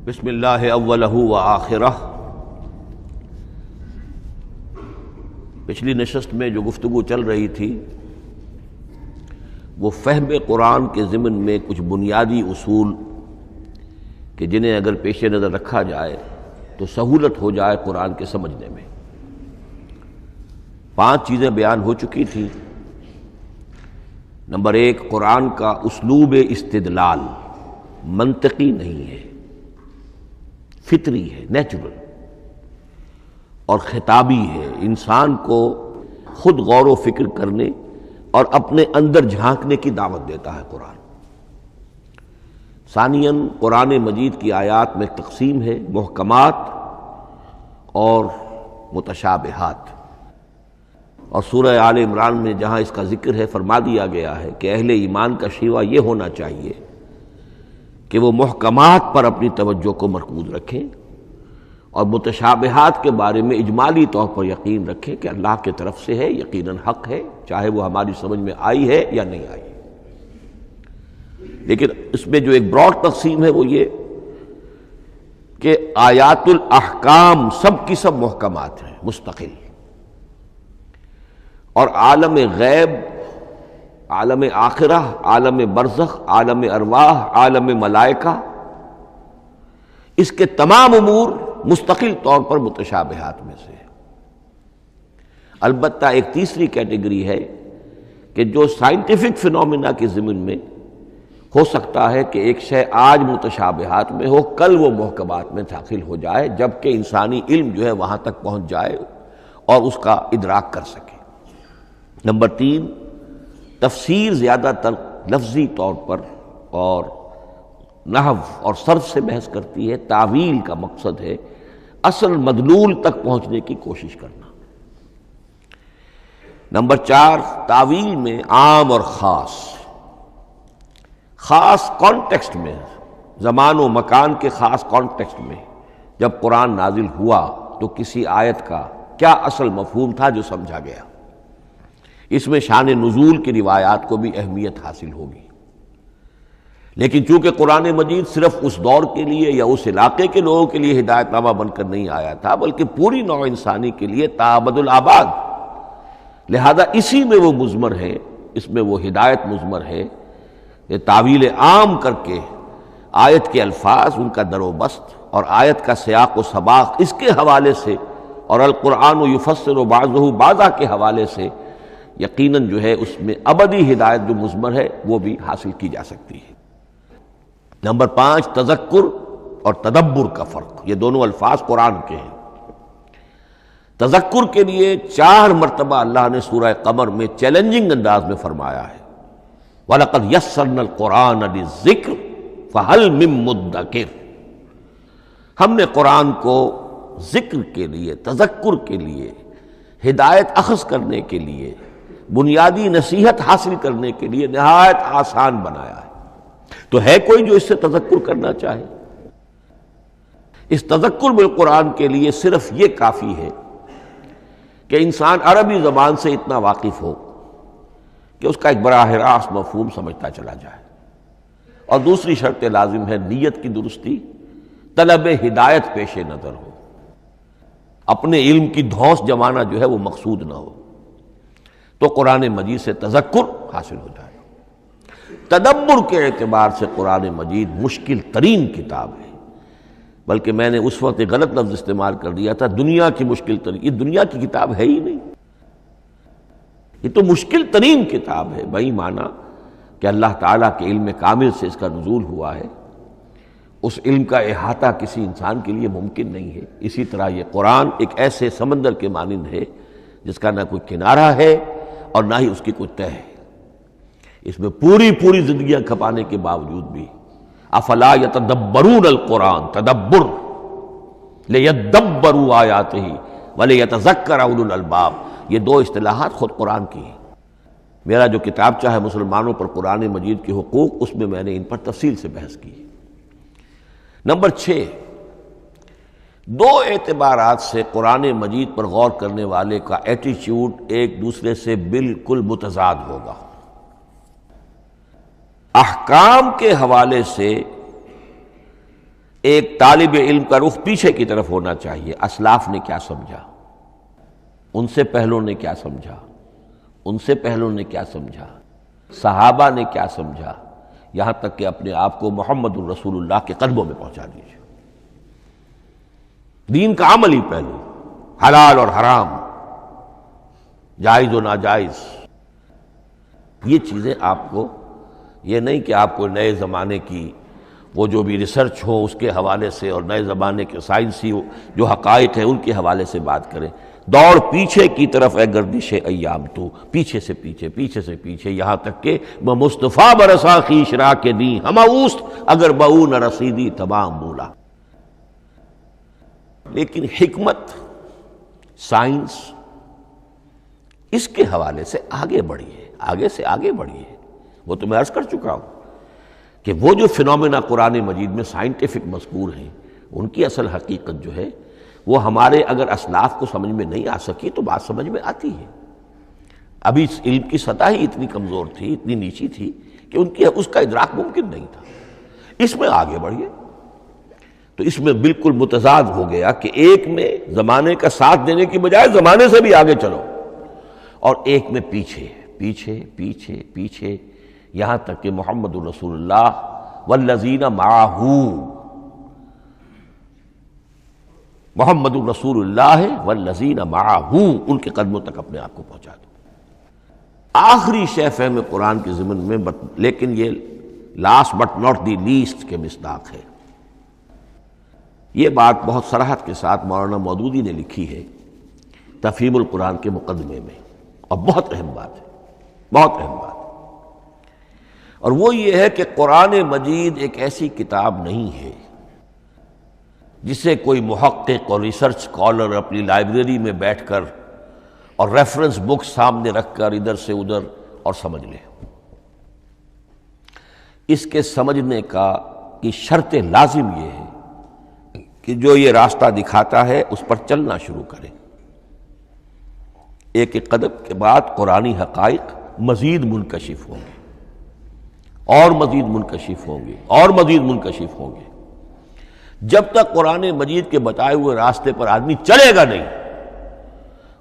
بسم اللہ اولہ و آخرہ۔ پچھلی نشست میں جو گفتگو چل رہی تھی وہ فہم قرآن کے ضمن میں کچھ بنیادی اصول کہ جنہیں اگر پیش نظر رکھا جائے تو سہولت ہو جائے قرآن کے سمجھنے میں۔ 5 چیزیں بیان ہو چکی تھیں۔ نمبر 1، قرآن کا اسلوب استدلال منطقی نہیں ہے، فطری ہے، نیچرل اور خطابی ہے، انسان کو خود غور و فکر کرنے اور اپنے اندر جھانکنے کی دعوت دیتا ہے قرآن۔ ثانیاً، قرآن مجید کی آیات میں تقسیم ہے محکمات اور متشابہات، اور سورہ آل عمران میں جہاں اس کا ذکر ہے فرما دیا گیا ہے کہ اہل ایمان کا شیوہ یہ ہونا چاہیے کہ وہ محکمات پر اپنی توجہ کو مرکوز رکھیں اور متشابہات کے بارے میں اجمالی طور پر یقین رکھیں کہ اللہ کی طرف سے ہے، یقیناً حق ہے، چاہے وہ ہماری سمجھ میں آئی ہے یا نہیں آئی۔ لیکن اس میں جو ایک براڈ تقسیم ہے وہ یہ کہ آیات الاحکام سب کی سب محکمات ہیں مستقل، اور عالم غیب، عالم آخرہ، عالم برزخ، عالم ارواح، عالم ملائکہ، اس کے تمام امور مستقل طور پر متشابہات میں سے ہے۔ البتہ ایک تیسری کیٹیگری ہے کہ جو سائنٹیفک فینومینا کے ضمن میں ہو سکتا ہے کہ ایک شے آج متشابہات میں ہو، کل وہ محکمات میں داخل ہو جائے، جبکہ انسانی علم جو ہے وہاں تک پہنچ جائے اور اس کا ادراک کر سکے۔ نمبر 3، تفسیر زیادہ تر لفظی طور پر اور نحو اور صرف سے بحث کرتی ہے، تعویل کا مقصد ہے اصل مدلول تک پہنچنے کی کوشش کرنا۔ نمبر 4، تعویل میں عام اور خاص کانٹیکسٹ میں، زمان و مکان کے خاص کانٹیکسٹ میں جب قرآن نازل ہوا تو کسی آیت کا کیا اصل مفہوم تھا جو سمجھا گیا، اس میں شان نزول کی روایات کو بھی اہمیت حاصل ہوگی۔ لیکن چونکہ قرآن مجید صرف اس دور کے لیے یا اس علاقے کے لوگوں کے لیے ہدایت نامہ بن کر نہیں آیا تھا، بلکہ پوری نوع انسانی کے لیے تا ابد الآباد، لہذا اسی میں وہ مضمر ہے، اس میں وہ ہدایت مضمر ہے کہ تعویل عام کر کے آیت کے الفاظ، ان کا در و بست اور آیت کا سیاق و سباق اس کے حوالے سے، اور القرآن یفسر بعضہ بعضا کے حوالے سے یقیناً جو ہے اس میں ابدی ہدایت جو مضمر ہے وہ بھی حاصل کی جا سکتی ہے۔ نمبر 5، تذکر اور تدبر کا فرق، یہ دونوں الفاظ قرآن کے ہیں۔ تذکر کے لیے 4 مرتبہ اللہ نے سورہ قمر میں چیلنجنگ انداز میں فرمایا ہے وَلَقَدْ يَسَّرْنَا الْقُرْآنَ لِلذِّكْرِ فَهَلْ مِن مُّدَّكِرٍ، ہم نے قرآن کو ذکر کے لیے، تذکر کے لیے، ہدایت اخذ کرنے کے لیے، بنیادی نصیحت حاصل کرنے کے لیے نہایت آسان بنایا ہے۔ تو ہے کوئی جو اس سے تذکر کرنا چاہے؟ اس تذکر بالقرآن کے لیے صرف یہ کافی ہے کہ انسان عربی زبان سے اتنا واقف ہو کہ اس کا ایک براہ راست مفہوم سمجھتا چلا جائے، اور دوسری شرط لازم ہے نیت کی درستی، طلب ہدایت پیش نظر ہو، اپنے علم کی دھوس جمانا جو ہے وہ مقصود نہ ہو، تو قرآن مجید سے تذکر حاصل ہو جائے۔ تدبر کے اعتبار سے قرآن مجید مشکل ترین کتاب ہے، بلکہ میں نے اس وقت ایک غلط لفظ استعمال کر دیا تھا، دنیا کی مشکل ترین، یہ دنیا کی کتاب ہے ہی نہیں، یہ تو مشکل ترین کتاب ہے، بہی معنی کہ اللہ تعالیٰ کے علم کامل سے اس کا نزول ہوا ہے، اس علم کا احاطہ کسی انسان کے لیے ممکن نہیں ہے۔ اسی طرح یہ قرآن ایک ایسے سمندر کے مانند ہے جس کا نہ کوئی کنارہ ہے اور نہ ہی اس کی کوئی تہہ ہے، اس میں پوری زندگیاں کھپانے کے باوجود بھی افلا یتدبرون القرآن، تدبر، لیدبروا آیاتہ ولیتذکر اولو الالباب، یہ 2 اصطلاحات خود قرآن کی ہیں۔ میرا جو کتابچہ ہے مسلمانوں پر قرآن مجید کے حقوق، اس میں میں نے ان پر تفصیل سے بحث کی۔ نمبر 6، 2 اعتبارات سے قرآن مجید پر غور کرنے والے کا ایٹیچیوڈ ایک دوسرے سے بالکل متضاد ہوگا۔ احکام کے حوالے سے ایک طالب علم کا رخ پیچھے کی طرف ہونا چاہیے، اسلاف نے کیا سمجھا، ان سے پہلوں نے کیا سمجھا، ان سے پہلوں نے کیا سمجھا، صحابہ نے کیا سمجھا، یہاں تک کہ اپنے آپ کو محمد الرسول اللہ کے قدموں میں پہنچا دیجیے۔ دین کا عملی پہلو، حلال اور حرام، جائز و ناجائز، یہ چیزیں آپ کو، یہ نہیں کہ آپ کو نئے زمانے کی وہ جو بھی ریسرچ ہو اس کے حوالے سے اور نئے زمانے کے سائنسی جو حقائق ہیں ان کے حوالے سے بات کریں۔ دوڑ پیچھے کی طرف ہے گردش ایام تو، پیچھے سے پیچھے، پیچھے سے پیچھے، یہاں تک کہ مصطفیٰ برسا خیش را کے دی ہم اوست اگر بہو نہ رسیدی تمام مولا۔ لیکن حکمت، سائنس، اس کے حوالے سے آگے بڑھیے، آگے سے آگے بڑھیے۔ وہ تو میں عرض کر چکا ہوں کہ وہ جو فینومینا قرآن مجید میں سائنٹیفک مذکور ہیں ان کی اصل حقیقت جو ہے وہ ہمارے اگر اسلاف کو سمجھ میں نہیں آ سکی تو بات سمجھ میں آتی ہے۔ ابھی اس علم کی سطح ہی اتنی کمزور تھی، اتنی نیچی تھی کہ ان کی اس کا ادراک ممکن نہیں تھا۔ اس میں آگے بڑھیے تو اس میں بالکل متضاد ہو گیا کہ ایک میں زمانے کا ساتھ دینے کی بجائے زمانے سے بھی آگے چلو، اور ایک میں پیچھے پیچھے پیچھے پیچھے، یہاں تک کہ محمد الرسول اللہ والذین معہ، محمد الرسول اللہ والذین معہ، ان کے قدموں تک اپنے آپ کو پہنچا دو۔ آخری شے فہم قرآن کے ضمن میں، لیکن یہ last but not the least کے مصداق ہے۔ یہ بات بہت صراحت کے ساتھ مولانا مودودی نے لکھی ہے تفہیم القرآن کے مقدمے میں، اور بہت اہم بات ہے، بہت اہم بات ہے، اور وہ یہ ہے کہ قرآن مجید ایک ایسی کتاب نہیں ہے جسے کوئی محقق اور ریسرچ اسکالر اپنی لائبریری میں بیٹھ کر اور ریفرنس بک سامنے رکھ کر ادھر سے ادھر اور سمجھ لے۔ اس کے سمجھنے کی شرط لازم یہ ہے کہ جو یہ راستہ دکھاتا ہے اس پر چلنا شروع کرے۔ ایک ایک قدم کے بعد قرآنی حقائق مزید منکشف ہوں گے، اور مزید منکشف ہوں گے، اور مزید منکشف ہوں گے۔ جب تک قرآن مجید کے بتائے ہوئے راستے پر آدمی چلے گا نہیں،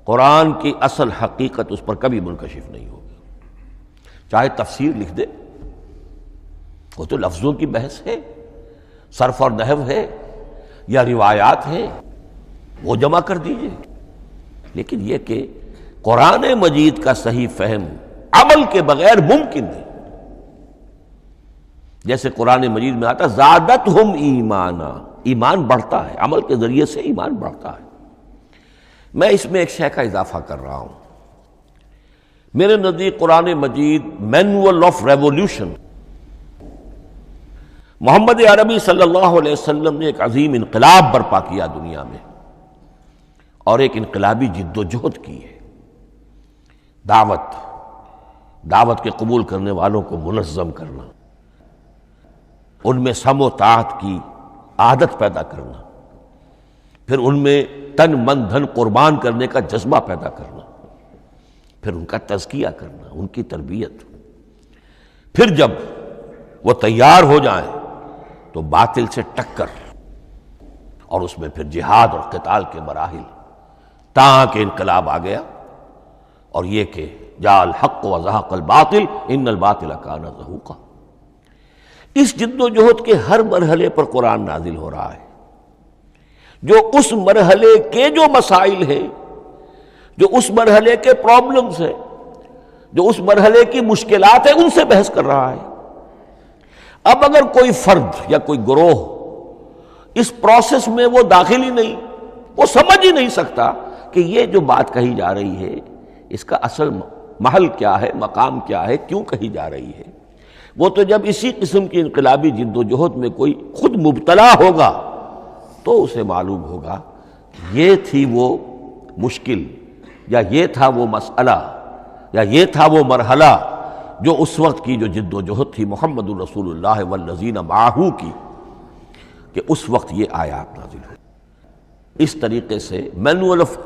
قرآن کی اصل حقیقت اس پر کبھی منکشف نہیں ہوگی۔ چاہے تفسیر لکھ دے، وہ تو لفظوں کی بحث ہے، صرف اور نحو ہے، یا روایات ہے، وہ جمع کر دیجئے، لیکن یہ کہ قرآن مجید کا صحیح فہم عمل کے بغیر ممکن نہیں۔ جیسے قرآن مجید میں آتا زادتہم ایمانا، ایمان بڑھتا ہے، عمل کے ذریعے سے ایمان بڑھتا ہے۔ میں اس میں ایک شے کا اضافہ کر رہا ہوں۔ میرے نزدیک قرآن مجید مینول آف ریولیوشن، محمد عربی صلی اللہ علیہ وسلم نے ایک عظیم انقلاب برپا کیا دنیا میں، اور ایک انقلابی جد و جہد کی ہے۔ دعوت کے قبول کرنے والوں کو منظم کرنا، ان میں سم و طاعت کی عادت پیدا کرنا، پھر ان میں تن من دھن قربان کرنے کا جذبہ پیدا کرنا، پھر ان کا تزکیہ کرنا، ان کی تربیت، پھر جب وہ تیار ہو جائیں تو باطل سے ٹکر، اور اس میں پھر جہاد اور قتال کے مراحل، تاکہ انقلاب آ گیا، اور یہ کہ جاء الحق وزہق الباطل ان الباطل کان زہوقا۔ اس جد و جہد کے ہر مرحلے پر قرآن نازل ہو رہا ہے، جو اس مرحلے کے جو مسائل ہیں، جو اس مرحلے کے پرابلمز ہیں، جو اس مرحلے کی مشکلات ہیں، ان سے بحث کر رہا ہے۔ اب اگر کوئی فرد یا کوئی گروہ اس پروسیس میں وہ داخل ہی نہیں، وہ سمجھ ہی نہیں سکتا کہ یہ جو بات کہی جا رہی ہے اس کا اصل محل کیا ہے، مقام کیا ہے، کیوں کہی جا رہی ہے، وہ تو جب اسی قسم کی انقلابی جد و جہد میں کوئی خود مبتلا ہوگا تو اسے معلوم ہوگا یہ تھی وہ مشکل، یا یہ تھا وہ مسئلہ، یا یہ تھا وہ مرحلہ جو اس وقت کی جو جد و جہد تھی محمد الرسول اللہ والذین معہ کی، کہ اس وقت یہ آیات نازل ہوئی۔ اس طریقے سے مینول آف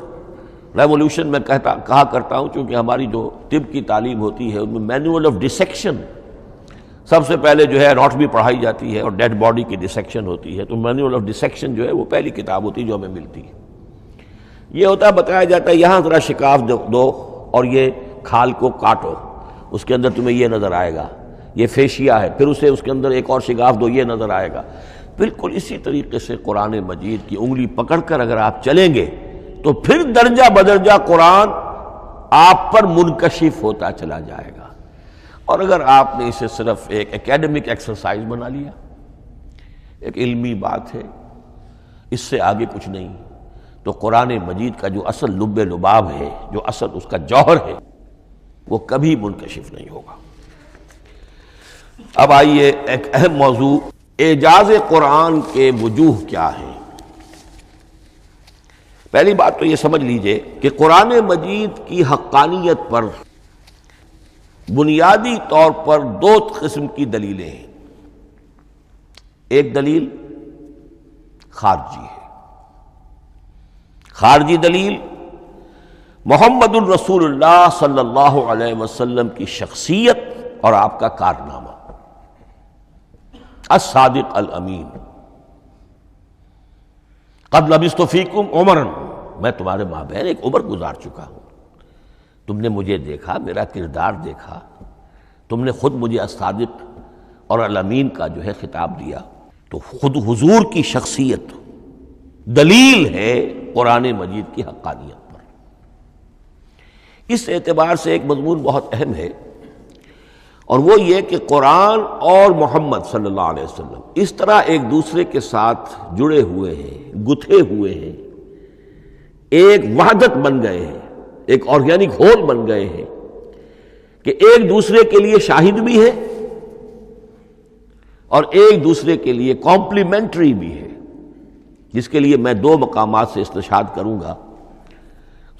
ریولیوشن میں کہا کرتا ہوں، چونکہ ہماری جو طب کی تعلیم ہوتی ہے ان میں مینول آف ڈسیکشن، سب سے پہلے جو ہے اناٹمی پڑھائی جاتی ہے اور ڈیڈ باڈی کی ڈسیکشن ہوتی ہے، تو مینول آف ڈسیکشن جو ہے وہ پہلی کتاب ہوتی ہے جو ہمیں ملتی ہے۔ یہ ہوتا ہے، بتایا جاتا ہے یہاں ذرا شکاف دو اور یہ کھال کو کاٹو، اس کے اندر تمہیں یہ نظر آئے گا، یہ فیشیا ہے، پھر اسے اس کے اندر ایک اور شگاف دو، یہ نظر آئے گا۔ بالکل اسی طریقے سے قرآن مجید کی انگلی پکڑ کر اگر آپ چلیں گے تو پھر درجہ بدرجہ قرآن آپ پر منکشف ہوتا چلا جائے گا۔ اور اگر آپ نے اسے صرف ایک اکیڈمک ایکسرسائز بنا لیا، ایک علمی بات ہے، اس سے آگے کچھ نہیں، تو قرآن مجید کا جو اصل لب لباب ہے، جو اصل اس کا جوہر ہے، وہ کبھی منکشف نہیں ہوگا۔ اب آئیے ایک اہم موضوع، اعجاز قرآن کے وجوہ کیا ہیں۔ پہلی بات تو یہ سمجھ لیجئے کہ قرآن مجید کی حقانیت پر بنیادی طور پر دو قسم کی دلیلیں ہیں۔ ایک دلیل خارجی ہے، خارجی دلیل محمد الرسول اللہ صلی اللہ علیہ وسلم کی شخصیت اور آپ کا کارنامہ، الصادق الامین، قد لبثت فیکم عمرا، میں تمہارے مابین ایک عمر گزار چکا ہوں، تم نے مجھے دیکھا، میرا کردار دیکھا، تم نے خود مجھے الصادق اور الامین کا جو ہے خطاب دیا، تو خود حضور کی شخصیت دلیل ہے قرآن مجید کی حقانیت پر۔ اس اعتبار سے ایک مضمون بہت اہم ہے، اور وہ یہ کہ قرآن اور محمد صلی اللہ علیہ وسلم اس طرح ایک دوسرے کے ساتھ جڑے ہوئے ہیں، گتھے ہوئے ہیں، ایک وحدت بن گئے ہیں، ایک آرگینک ہول بن گئے ہیں کہ ایک دوسرے کے لیے شاہد بھی ہے اور ایک دوسرے کے لیے کمپلیمنٹری بھی ہے، جس کے لیے میں دو مقامات سے استشہاد کروں گا۔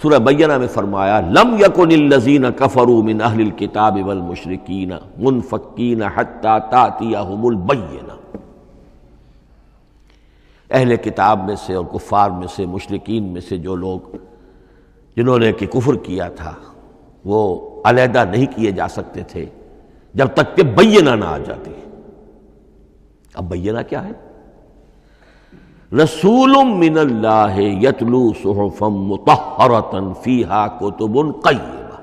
سورہ بینہ میں فرمایا لم یکن الذین کفروا من اہل الکتاب والمشرکین منفکین حتی تأتیہم البینہ، اہل کتاب میں سے اور کفار میں سے، مشرکین میں سے جو لوگ جنہوں نے کہ کفر کیا تھا، وہ علیحدہ نہیں کیے جا سکتے تھے جب تک کہ بینہ نہ آ جاتی۔ اب بینہ کیا ہے؟ رسول من اللہ یتلو صحفا مطہرۃ فیہا کتب قیمہ،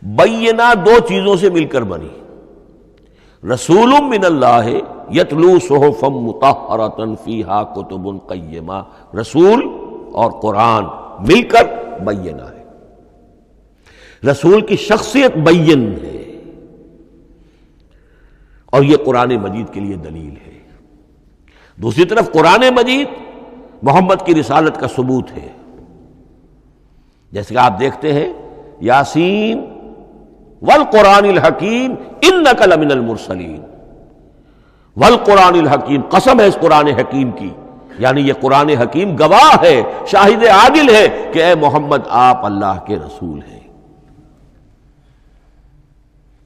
بینہ دو چیزوں سے مل کر بنی، رسول من اللہ یتلو صحفا مطہرۃ فیہا کتب قیمہ، رسول اور قرآن مل کر بینہ ہے، رسول کی شخصیت بین ہے، اور یہ قرآن مجید کے لیے دلیل ہے۔ دوسری طرف قرآن مجید محمد کی رسالت کا ثبوت ہے، جیسے کہ آپ دیکھتے ہیں یاسین والقرآن الحکیم انک لمن المرسلین، والقرآن الحکیم، قسم ہے اس قرآن حکیم کی، یعنی یہ قرآن حکیم گواہ ہے، شاہد عادل ہے کہ اے محمد آپ اللہ کے رسول ہیں۔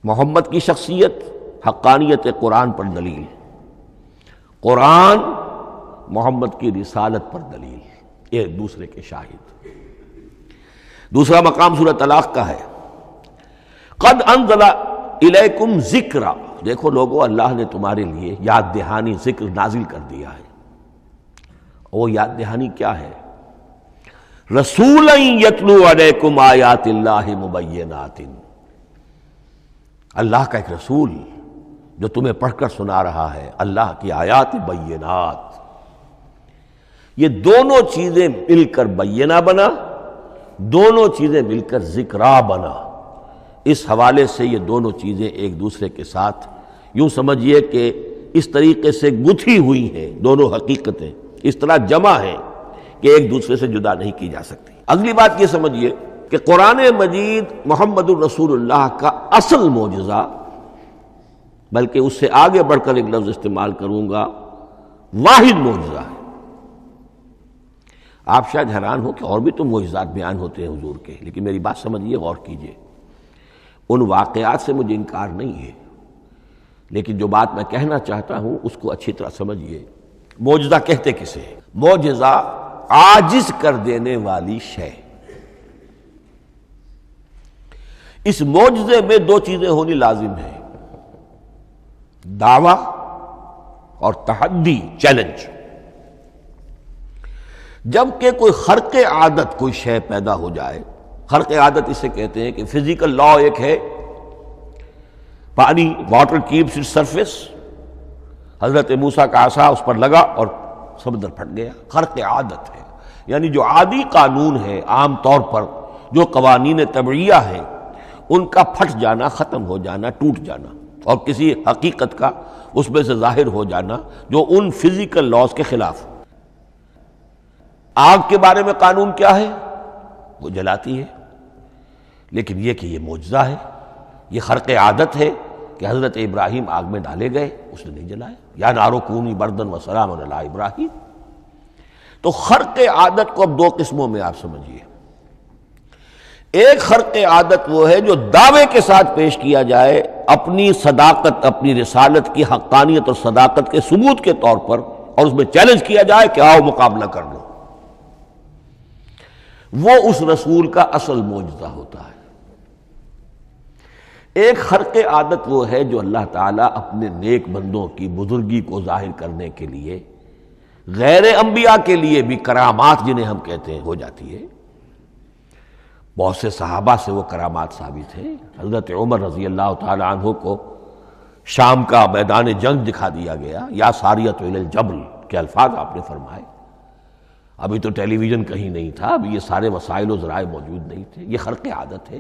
محمد کی شخصیت، حقانیت قرآن پر دلیل، قرآن محمد کی رسالت پر دلیل، ایک دوسرے کے شاہد۔ دوسرا مقام سورہ طلاق کا ہے، قد انزل الیکم ذکرا، دیکھو لوگو اللہ نے تمہارے لیے یاد دہانی ذکر نازل کر دیا ہے۔ وہ یاد دہانی کیا ہے؟ رسولا یتلو علیکم آیات اللہ مبینات، اللہ کا ایک رسول جو تمہیں پڑھ کر سنا رہا ہے اللہ کی آیات بینات۔ یہ دونوں چیزیں مل کر بینہ بنا، دونوں چیزیں مل کر ذکرا بنا۔ اس حوالے سے یہ دونوں چیزیں ایک دوسرے کے ساتھ یوں سمجھیے کہ اس طریقے سے گتھی ہوئی ہیں، دونوں حقیقتیں اس طرح جمع ہیں کہ ایک دوسرے سے جدا نہیں کی جا سکتی۔ اگلی بات یہ سمجھیے کہ قرآن مجید محمد الرسول اللہ کا اصل معجزہ، بلکہ اس سے آگے بڑھ کر ایک لفظ استعمال کروں گا، واحد معجزہ ہے۔ آپ شاید حیران ہو کہ اور بھی تو معجزات بیان ہوتے ہیں حضور کے، لیکن میری بات سمجھیے، غور کیجیے، ان واقعات سے مجھے انکار نہیں ہے، لیکن جو بات میں کہنا چاہتا ہوں اس کو اچھی طرح سمجھیے۔ معجزہ کہتے کسے ہیں؟ معجزہ عاجز کر دینے والی شے۔ اس معجزے میں دو چیزیں ہونی لازم ہیں، دعویٰ اور تحدی، چیلنج۔ جب کہ کوئی خرق عادت کوئی شے پیدا ہو جائے، خرق عادت اسے کہتے ہیں کہ فزیکل لا ایک ہے، پانی، واٹر کیپس اٹس سرفیس، حضرت موسیٰ کا عصا اس پر لگا اور سمندر پھٹ گیا، خرق عادت ہے، یعنی جو عادی قانون ہے، عام طور پر جو قوانین طبعیہ ہیں ان کا پھٹ جانا، ختم ہو جانا، ٹوٹ جانا، اور کسی حقیقت کا اس میں سے ظاہر ہو جانا جو ان فزیکل لاز کے خلاف۔ آگ کے بارے میں قانون کیا ہے؟ وہ جلاتی ہے، لیکن یہ کہ یہ معجزہ ہے، یہ خرق عادت ہے کہ حضرت ابراہیم آگ میں ڈالے گئے، اس نے نہیں جلایا، یا نارو کونی بردن و سلام علی ابراہیم۔ تو خرق عادت کو اب دو قسموں میں آپ سمجھیے۔ ایک خرق عادت وہ ہے جو دعوے کے ساتھ پیش کیا جائے، اپنی صداقت، اپنی رسالت کی حقانیت اور صداقت کے ثبوت کے طور پر، اور اس میں چیلنج کیا جائے کہ آؤ مقابلہ کر لو۔ وہ اس رسول کا اصل معجزہ ہوتا ہے۔ ایک خرق عادت وہ ہے جو اللہ تعالیٰ اپنے نیک بندوں کی بزرگی کو ظاہر کرنے کے لیے، غیر انبیاء کے لیے بھی کرامات جنہیں ہم کہتے ہیں ہو جاتی ہے۔ بہت سے صحابہ سے وہ کرامات ثابت ہیں۔ حضرت عمر رضی اللہ تعالی عنہ کو شام کا میدان جنگ دکھا دیا گیا، یا ساریۃ الی الجبل کے الفاظ آپ نے فرمائے۔ ابھی تو ٹیلی ویژن کہیں نہیں تھا، ابھی یہ سارے وسائل و ذرائع موجود نہیں تھے، یہ خرق عادت ہے۔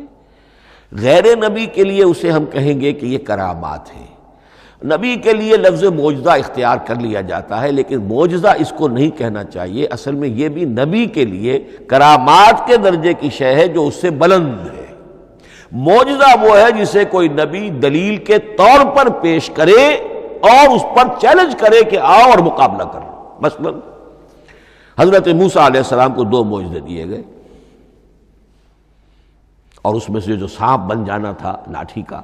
غیر نبی کے لیے اسے ہم کہیں گے کہ یہ کرامات ہے۔ نبی کے لیے لفظ معجزہ اختیار کر لیا جاتا ہے، لیکن معجزہ اس کو نہیں کہنا چاہیے، اصل میں یہ بھی نبی کے لیے کرامات کے درجے کی شے ہے جو اس سے بلند ہے۔ معجزہ وہ ہے جسے کوئی نبی دلیل کے طور پر پیش کرے اور اس پر چیلنج کرے کہ آؤ اور مقابلہ کرو۔ مثلا حضرت موسیٰ علیہ السلام کو دو معجزے دیے گئے، اور اس میں سے جو سانپ بن جانا تھا لاٹھی کا،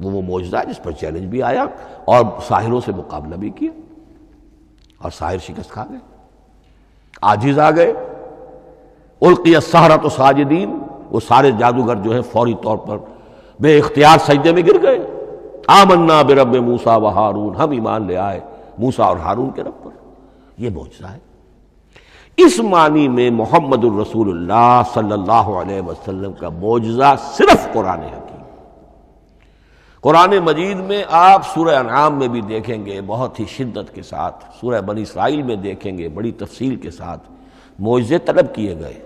وہ معجزہ ہے جس پر چیلنج بھی آیا اور ساحروں سے مقابلہ بھی کیا، اور ساحر شکست کھا گئے، عاجز آ گئے۔ القی السحرۃ ساجدین، وہ سارے جادوگر جو ہیں فوری طور پر بے اختیار سجدے میں گر گئے۔ آمنا برب موسیٰ و ہارون، ہم ایمان لے آئے موسیٰ اور ہارون کے رب پر۔ یہ معجزہ ہے۔ اس معنی میں محمد الرسول اللہ صلی اللہ علیہ وسلم کا معجزہ صرف قرآن حکیم۔ قرآن مجید میں آپ سورہ انعام میں بھی دیکھیں گے بہت ہی شدت کے ساتھ، سورہ بنی اسرائیل میں دیکھیں گے بڑی تفصیل کے ساتھ معجزے طلب کیے گئے۔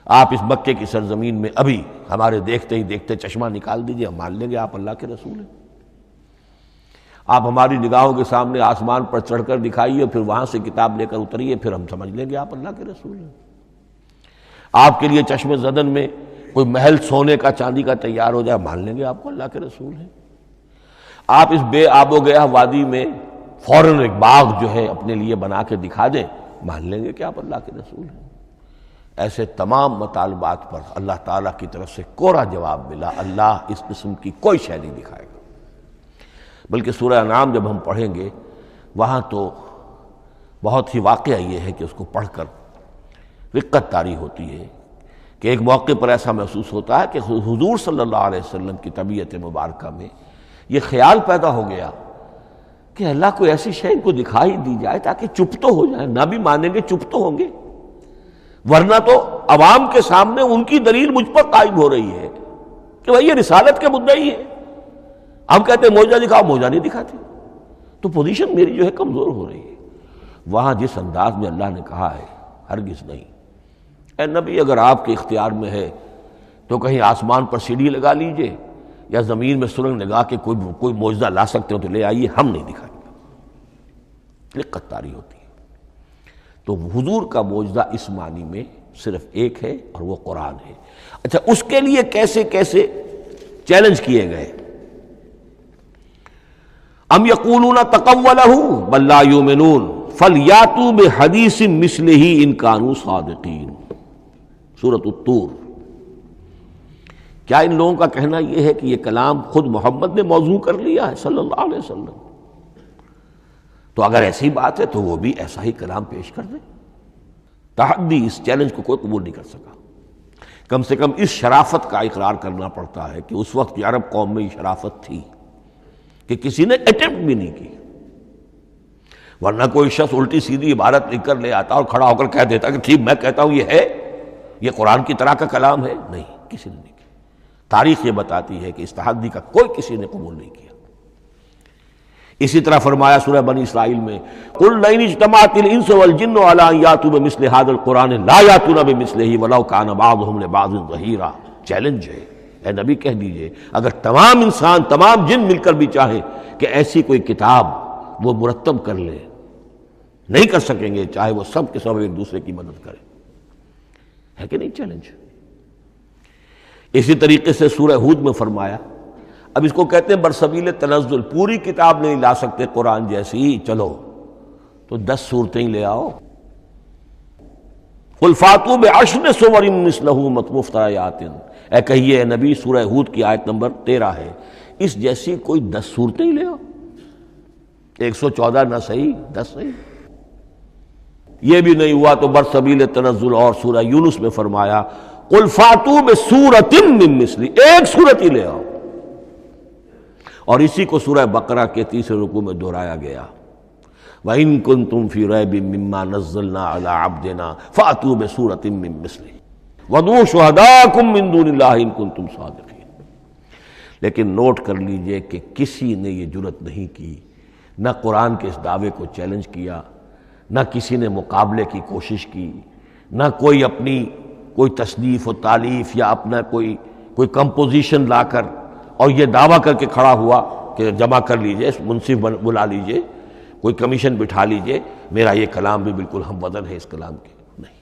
آپ اس مکے کی سرزمین میں ابھی ہمارے دیکھتے ہی دیکھتے چشمہ نکال دیجئے، ہم مان لیں گے آپ اللہ کے رسول ہیں۔ آپ ہماری نگاہوں کے سامنے آسمان پر چڑھ کر دکھائیے، پھر وہاں سے کتاب لے کر اتریے، پھر ہم سمجھ لیں گے آپ اللہ کے رسول ہیں۔ آپ کے لیے چشم زدن میں کوئی محل سونے کا چاندی کا تیار ہو جائے، مان لیں گے آپ کو اللہ کے رسول ہیں۔ آپ اس بے آب و گیا وادی میں فوراً ایک باغ جو ہے اپنے لیے بنا کے دکھا دیں، مان لیں گے کہ آپ اللہ کے رسول ہیں۔ ایسے تمام مطالبات پر اللہ تعالیٰ کی طرف سے کوڑا جواب ملا، اللہ اس قسم کی کوئی شے نہیں دکھائے گا۔ بلکہ سورہ انعام جب ہم پڑھیں گے وہاں تو بہت ہی واقعہ یہ ہے کہ اس کو پڑھ کر رقت طاری ہوتی ہے کہ ایک موقع پر ایسا محسوس ہوتا ہے کہ حضور صلی اللہ علیہ وسلم کی طبیعت مبارکہ میں یہ خیال پیدا ہو گیا کہ اللہ کو ایسی شے ان کو دکھائی دی جائے تاکہ چپ تو ہو جائے، نہ بھی مانیں گے چپ تو ہوں گے، ورنہ تو عوام کے سامنے ان کی دلیل مجھ پر قائم ہو رہی ہے کہ بھائی یہ رسالت کے مدعی ہے، ہم کہتے ہیں معجزہ دکھاؤ، معجزہ نہیں دکھاتے، تو پوزیشن میری جو ہے کمزور ہو رہی ہے۔ وہاں جس انداز میں اللہ نے کہا ہے، ہرگز نہیں، اے نبی اگر آپ کے اختیار میں ہے تو کہیں آسمان پر سیڑھی لگا لیجئے یا زمین میں سرنگ لگا کے کوئی معجزہ لا سکتے ہو تو لے آئیے، ہم نہیں دکھائیں گے۔ رقت طاری ہوتی ہے۔ تو حضور کا معجزہ اس معنی میں صرف ایک ہے اور وہ قرآن ہے۔ اچھا، اس کے لیے کیسے کیسے چیلنج کیے گئے؟ ام یقولون تقولہ بل لا یؤمنون فلیاتوا بحدیث مثلہ ان کانوا صادقین، سورۃ الطور۔ کیا ان لوگوں کا کہنا یہ ہے کہ یہ کلام خود محمد نے موضوع کر لیا ہے صلی اللہ علیہ وسلم؟ تو اگر ایسی بات ہے تو وہ بھی ایسا ہی کلام پیش کر دیں۔ تحدی، اس چیلنج کو کوئی قبول نہیں کر سکا۔ کم سے کم اس شرافت کا اقرار کرنا پڑتا ہے کہ اس وقت عرب قوم میں یہ شرافت تھی کہ کسی نے اٹمپٹ بھی نہیں کی، ورنہ کوئی شخص الٹی سیدھی عبارت لکھ کر لے آتا اور کھڑا ہو کر کہہ دیتا کہ ٹھیک میں کہتا ہوں یہ ہے، یہ قرآن کی طرح کا کلام ہے. نہیں، کسی نے نہیں کیا. تاریخ یہ بتاتی ہے کہ اس تحدی کا کوئی کسی نے قبول نہیں کیا. اسی طرح فرمایا سورہ بنی اسرائیل میں قُلْ لَئِنِ اجْتَمَعَتِ الْإِنسُ وَالْجِنُّ عَلَىٰ أَن يَأْتُوا بِمِثْلِ هَٰذَا الْقُرْآنِ لَا يَأْتُونَ بِمِثْلِهِ وَلَوْ كَانَ بَعْضُهُمْ لِبَعْضٍ ظَهِيرًا. چیلنج ہے، اے نبی کہہ دیجئے اگر تمام انسان تمام جن مل کر بھی چاہیں کہ ایسی کوئی کتاب وہ مرتب کر لے، نہیں کر سکیں گے، چاہے وہ سب کے سب ایک دوسرے کی مدد کریں. ہے کہ نہیں چیلنج؟ اسی طریقے سے سورہ ہود میں فرمایا، اب اس کو کہتے ہیں برسبیل تنزل، پوری کتاب نہیں لا سکتے قرآن جیسی، چلو تو 10 صورتیں لے آؤ. قُلْ فَاتُوا بِعَشْرِ سُوَرٍ مِثْلَهُ مُفْتَرَيَاتٍ، اے کہیے اے نبی، سورہ ہود کی آیت نمبر 13 ہے، اس جیسی کوئی 10 صورتیں لے آؤ. 114 نہ صحیح، 10 صحیح. یہ بھی نہیں ہوا تو برسبیل تنزل اور سورہ یونس میں فرمایا قُلْ فَاتُوا بِسُورَةٍ مِّن مِثْلِهِ، ایک صورت ہی لے آؤ. اور اسی کو سورہ بقرہ کے 30 رکوع میں دہرایا گیا، وَإِن كُنتُمْ فِي رَيْبٍ مِّمَّا نَزَّلْنَا عَلَىٰ عَبْدِنَا فَأْتُوا بِسُورَةٍ مِّن مِّثْلِهِ وَادْعُوا شُهَدَاءَكُم مِّن دُونِ اللَّهِ إِن كُنتُمْ صَادِقِينَ. لیکن نوٹ کر لیجئے کہ کسی نے یہ جرأت نہیں کی، نہ قرآن کے اس دعوے کو چیلنج کیا، نہ کسی نے مقابلے کی کوشش کی، نہ کوئی اپنی کوئی تصنیف و تالیف یا اپنا کوئی کمپوزیشن لا کر اور یہ دعویٰ کر کے کھڑا ہوا کہ جمع کر لیجئے، منصف بلا لیجئے، کوئی کمیشن بٹھا لیجئے، میرا یہ کلام بھی بالکل ہم وزن ہے اس کلام کے. نہیں.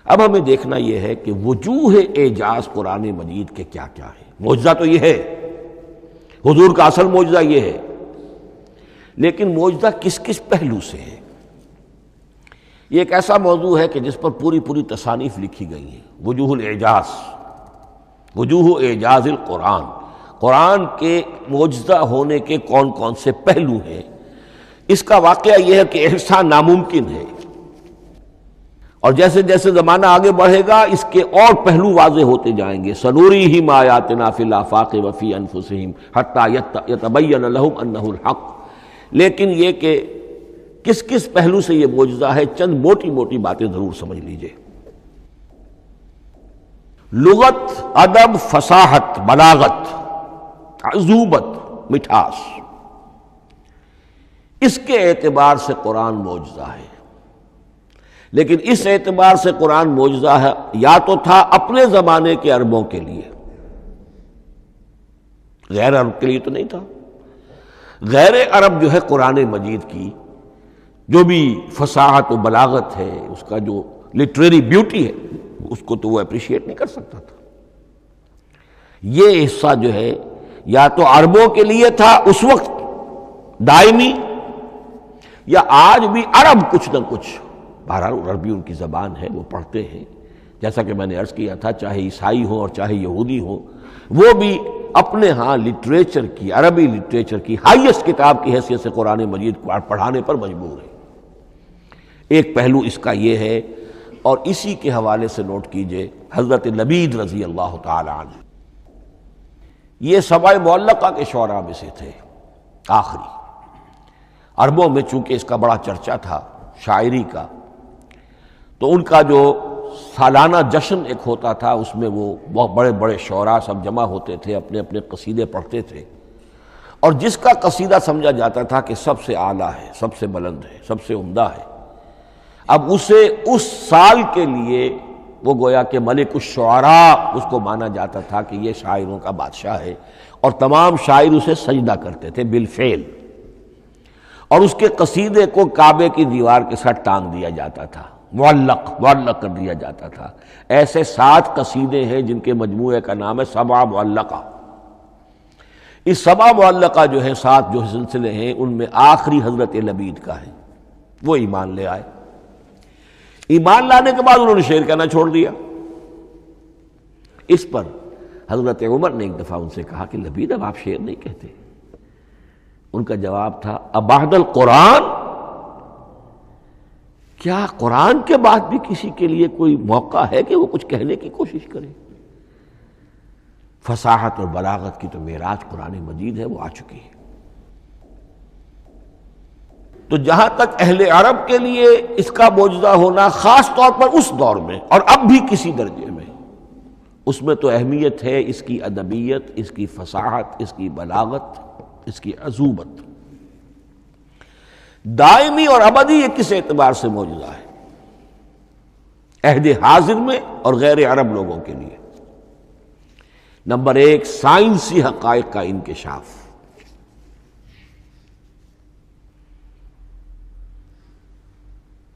اب ہمیں دیکھنا یہ ہے کہ وجوہ اعجاز قرآن مجید کے کیا کیا ہے. معجزہ تو یہ ہے، حضور کا اصل معجزہ یہ ہے، لیکن معجزہ کس کس پہلو سے ہے؟ یہ ایک ایسا موضوع ہے کہ جس پر پوری تصانیف لکھی گئی ہیں. وجوہ الاعجاز، وجوہ اعجاز القرآن، قرآن کے معجزہ ہونے کے کون کون سے پہلو ہیں. اس کا واقعہ یہ ہے کہ احسان ناممکن ہے، اور جیسے جیسے زمانہ آگے بڑھے گا اس کے اور پہلو واضح ہوتے جائیں گے. سنوریہم آیاتنا فی الآفاق وفی انفسہم حتی یتبین لہم انہ الحق. لیکن یہ کہ کس کس پہلو سے یہ معجزہ ہے، چند موٹی موٹی باتیں ضرور سمجھ لیجئے. لغت، ادب، فصاحت، بلاغت، عذوبت، مٹھاس، اس کے اعتبار سے قرآن معجزہ ہے. لیکن اس اعتبار سے قرآن معجزہ ہے یا تو تھا اپنے زمانے کے عربوں کے لیے، غیر عرب کے لیے تو نہیں تھا. غیر عرب جو ہے قرآن مجید کی جو بھی فصاحت و بلاغت ہے، اس کا جو لٹریری بیوٹی ہے، اس کو تو وہ اپریشیٹ نہیں کر سکتا تھا. یہ حصہ جو ہے یا تو عربوں کے لیے تھا اس وقت دائمی، یا آج بھی عرب کچھ نہ کچھ، بہرحال عربی ان کی زبان ہے، وہ پڑھتے ہیں. جیسا کہ میں نے عرض کیا تھا، چاہے عیسائی ہوں اور چاہے یہودی ہوں، وہ بھی اپنے ہاں لٹریچر کی، عربی لٹریچر کی ہائیسٹ کتاب کی حیثیت سے قرآن مجید کو پڑھانے پر مجبور ہے. ایک پہلو اس کا یہ ہے. اور اسی کے حوالے سے نوٹ کیجئے حضرت لبید رضی اللہ تعالی عنہ، یہ سبع معلقہ کے شعراء میں سے تھے آخری. عربوں میں چونکہ اس کا بڑا چرچا تھا شاعری کا، تو ان کا جو سالانہ جشن ایک ہوتا تھا، اس میں وہ بہت بڑے بڑے شعراء سب جمع ہوتے تھے، اپنے اپنے قصیدے پڑھتے تھے، اور جس کا قصیدہ سمجھا جاتا تھا کہ سب سے اعلیٰ ہے، سب سے بلند ہے، سب سے عمدہ ہے، اب اسے اس سال کے لیے وہ گویا کہ ملک الشعراء اس کو مانا جاتا تھا کہ یہ شاعروں کا بادشاہ ہے، اور تمام شاعر اسے سجدہ کرتے تھے بالفعل، اور اس کے قصیدے کو کعبے کی دیوار کے ساتھ ٹانگ دیا جاتا تھا، معلق کر دیا جاتا تھا. ایسے 7 قصیدے ہیں جن کے مجموعے کا نام ہے سبع معلقہ. اس سبع معلقہ جو ہے 7 جو سلسلے ہیں، ان میں آخری حضرت لبید کا ہے. وہ ایمان لے آئے. ایمان لانے کے بعد انہوں نے شعر کہنا چھوڑ دیا. اس پر حضرت عمر نے ایک دفعہ ان سے کہا کہ لبید اب آپ شعر نہیں کہتے. ان کا جواب تھا ابعد القرآن، کیا قرآن کے بعد بھی کسی کے لیے کوئی موقع ہے کہ وہ کچھ کہنے کی کوشش کرے؟ فصاحت اور بلاغت کی تو معراج قرآن مجید ہے، وہ آ چکی ہے۔ تو جہاں تک اہل عرب کے لیے اس کا معجزہ ہونا خاص طور پر اس دور میں اور اب بھی کسی درجے میں، اس میں تو اہمیت ہے اس کی ادبیت، اس کی فصاحت، اس کی بلاغت، اس کی عذوبت۔ دائمی اور ابدی یہ کس اعتبار سے معجزہ ہے؟ عہد حاضر میں اور غیر عرب لوگوں کے لیے۔ نمبر ایک، سائنسی حقائق کا انکشاف۔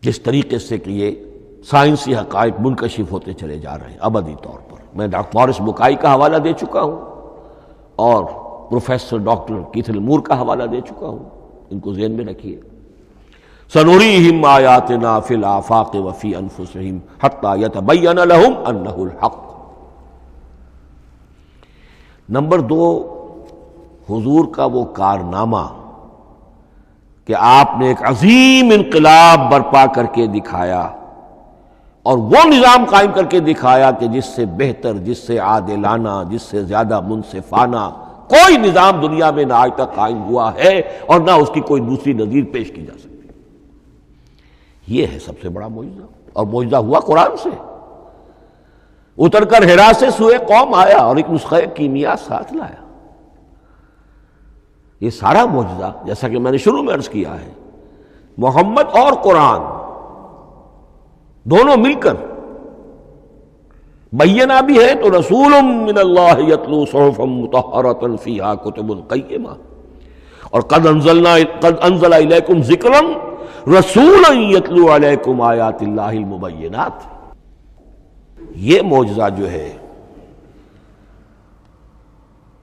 جس طریقے سے کہ یہ سائنسی حقائق منکشف ہوتے چلے جا رہے ہیں ابدی طور پر۔ میں ڈاکٹر مورس بکائی کا حوالہ دے چکا ہوں اور پروفیسر ڈاکٹر کیتھل مور کا حوالہ دے چکا ہوں، ان کو ذہن میں رکھیے۔ سنریہم آیاتنا فی الآفاق وفی انفسہم حتی یتبین لہم انہ الحق۔ نمبر دو، حضور کا وہ کارنامہ کہ آپ نے ایک عظیم انقلاب برپا کر کے دکھایا اور وہ نظام قائم کر کے دکھایا کہ جس سے بہتر، جس سے عادلانہ، جس سے زیادہ منصفانہ کوئی نظام دنیا میں نہ آج تک قائم ہوا ہے اور نہ اس کی کوئی دوسری نظیر پیش کی جا سکتی۔ یہ ہے سب سے بڑا معجزہ، اور معجزہ ہوا قرآن سے۔ اتر کر حرا سے سوئے قوم آیا اور ایک نسخہ کیمیا ساتھ لایا۔ یہ سارا معجزہ، جیسا کہ میں نے شروع میں عرض کیا ہے، محمد اور قرآن دونوں مل کر بینہ بھی ہے تو رسول من اللہ یتلو صحفا مطہرۃ فیہا کتب قیمہ، اور قد انزل الیکم ذکرا رسولا یتلو علیکم آیات اللہ المبینات۔ یہ معجزہ جو ہے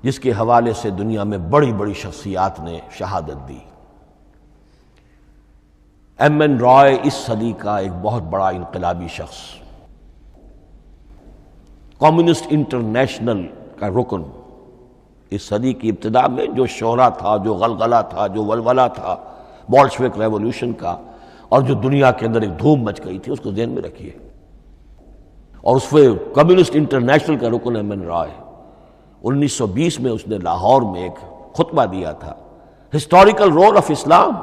جس کے حوالے سے دنیا میں بڑی بڑی شخصیات نے شہادت دی۔ ایم این رائے اس صدی کا ایک بہت بڑا انقلابی شخص، کمیونسٹ انٹرنیشنل کا رکن، اس صدی کی ابتدا میں جو شورا تھا، جو غلغلہ تھا، جو ولولہ تھا بولشوک ریولوشن کا، اور جو دنیا کے اندر ایک دھوم مچ گئی تھی، اس کو ذہن میں رکھیے۔ اور اس میں کمیونسٹ انٹرنیشنل کا رکن ایم این رائے، 1920 میں اس نے لاہور میں ایک خطبہ دیا تھا، ہسٹوریکل رول آف اسلام۔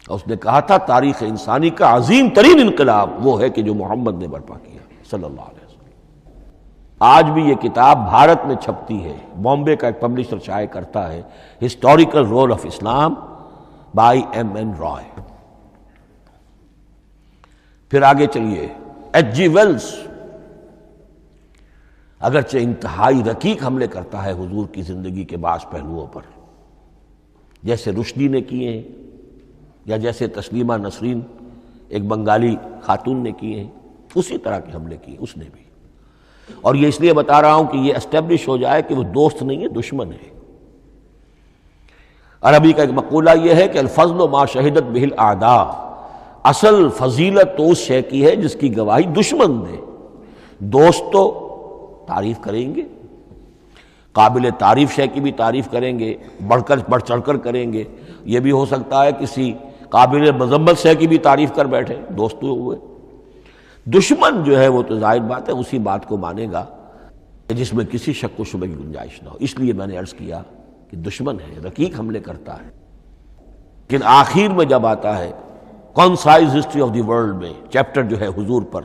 اس نے کہا تھا تاریخ انسانی کا عظیم ترین انقلاب وہ ہے کہ جو محمد نے برپا کیا صلی اللہ علیہ وسلم۔ آج بھی یہ کتاب بھارت میں چھپتی ہے، بامبے کا ایک پبلشر شائع کرتا ہے، historical role of Islam by M N Roy. پھر آگے چلیے، ایچ جی ویلز اگرچہ انتہائی رقیق حملے کرتا ہے حضور کی زندگی کے بعض پہلوؤں پر، جیسے رشدی نے کیے ہیں یا جیسے تسلیمہ نسرین ایک بنگالی خاتون نے کیے ہیں، اسی طرح کے حملے کیے اس نے بھی۔ اور یہ اس لیے بتا رہا ہوں کہ یہ اسٹیبلش ہو جائے کہ وہ دوست نہیں ہے، دشمن ہے۔ عربی کا ایک مقولہ یہ ہے کہ الفضل ما شہدت بہ الاعداء، اصل فضیلت تو اس شے کی ہے جس کی گواہی دشمن دے۔ دوست تو تعریف کریں گے، قابل تعریف شے کی بھی تعریف کریں گے، بڑھ چڑھ کر کریں گے۔ یہ بھی ہو سکتا ہے کسی قابل مذمت شے کی بھی تعریف کر بیٹھے، دوست ہوئے۔ دشمن جو ہے وہ تو ظاہر بات ہے اسی بات کو مانے گا جس میں کسی شک و شبہ کی گنجائش نہ ہو۔ اس لیے میں نے عرض کیا کہ دشمن ہے، رقیق حملے کرتا ہے، لیکن آخر میں جب آتا ہے concise history of the world میں چیپٹر جو ہے حضور پر،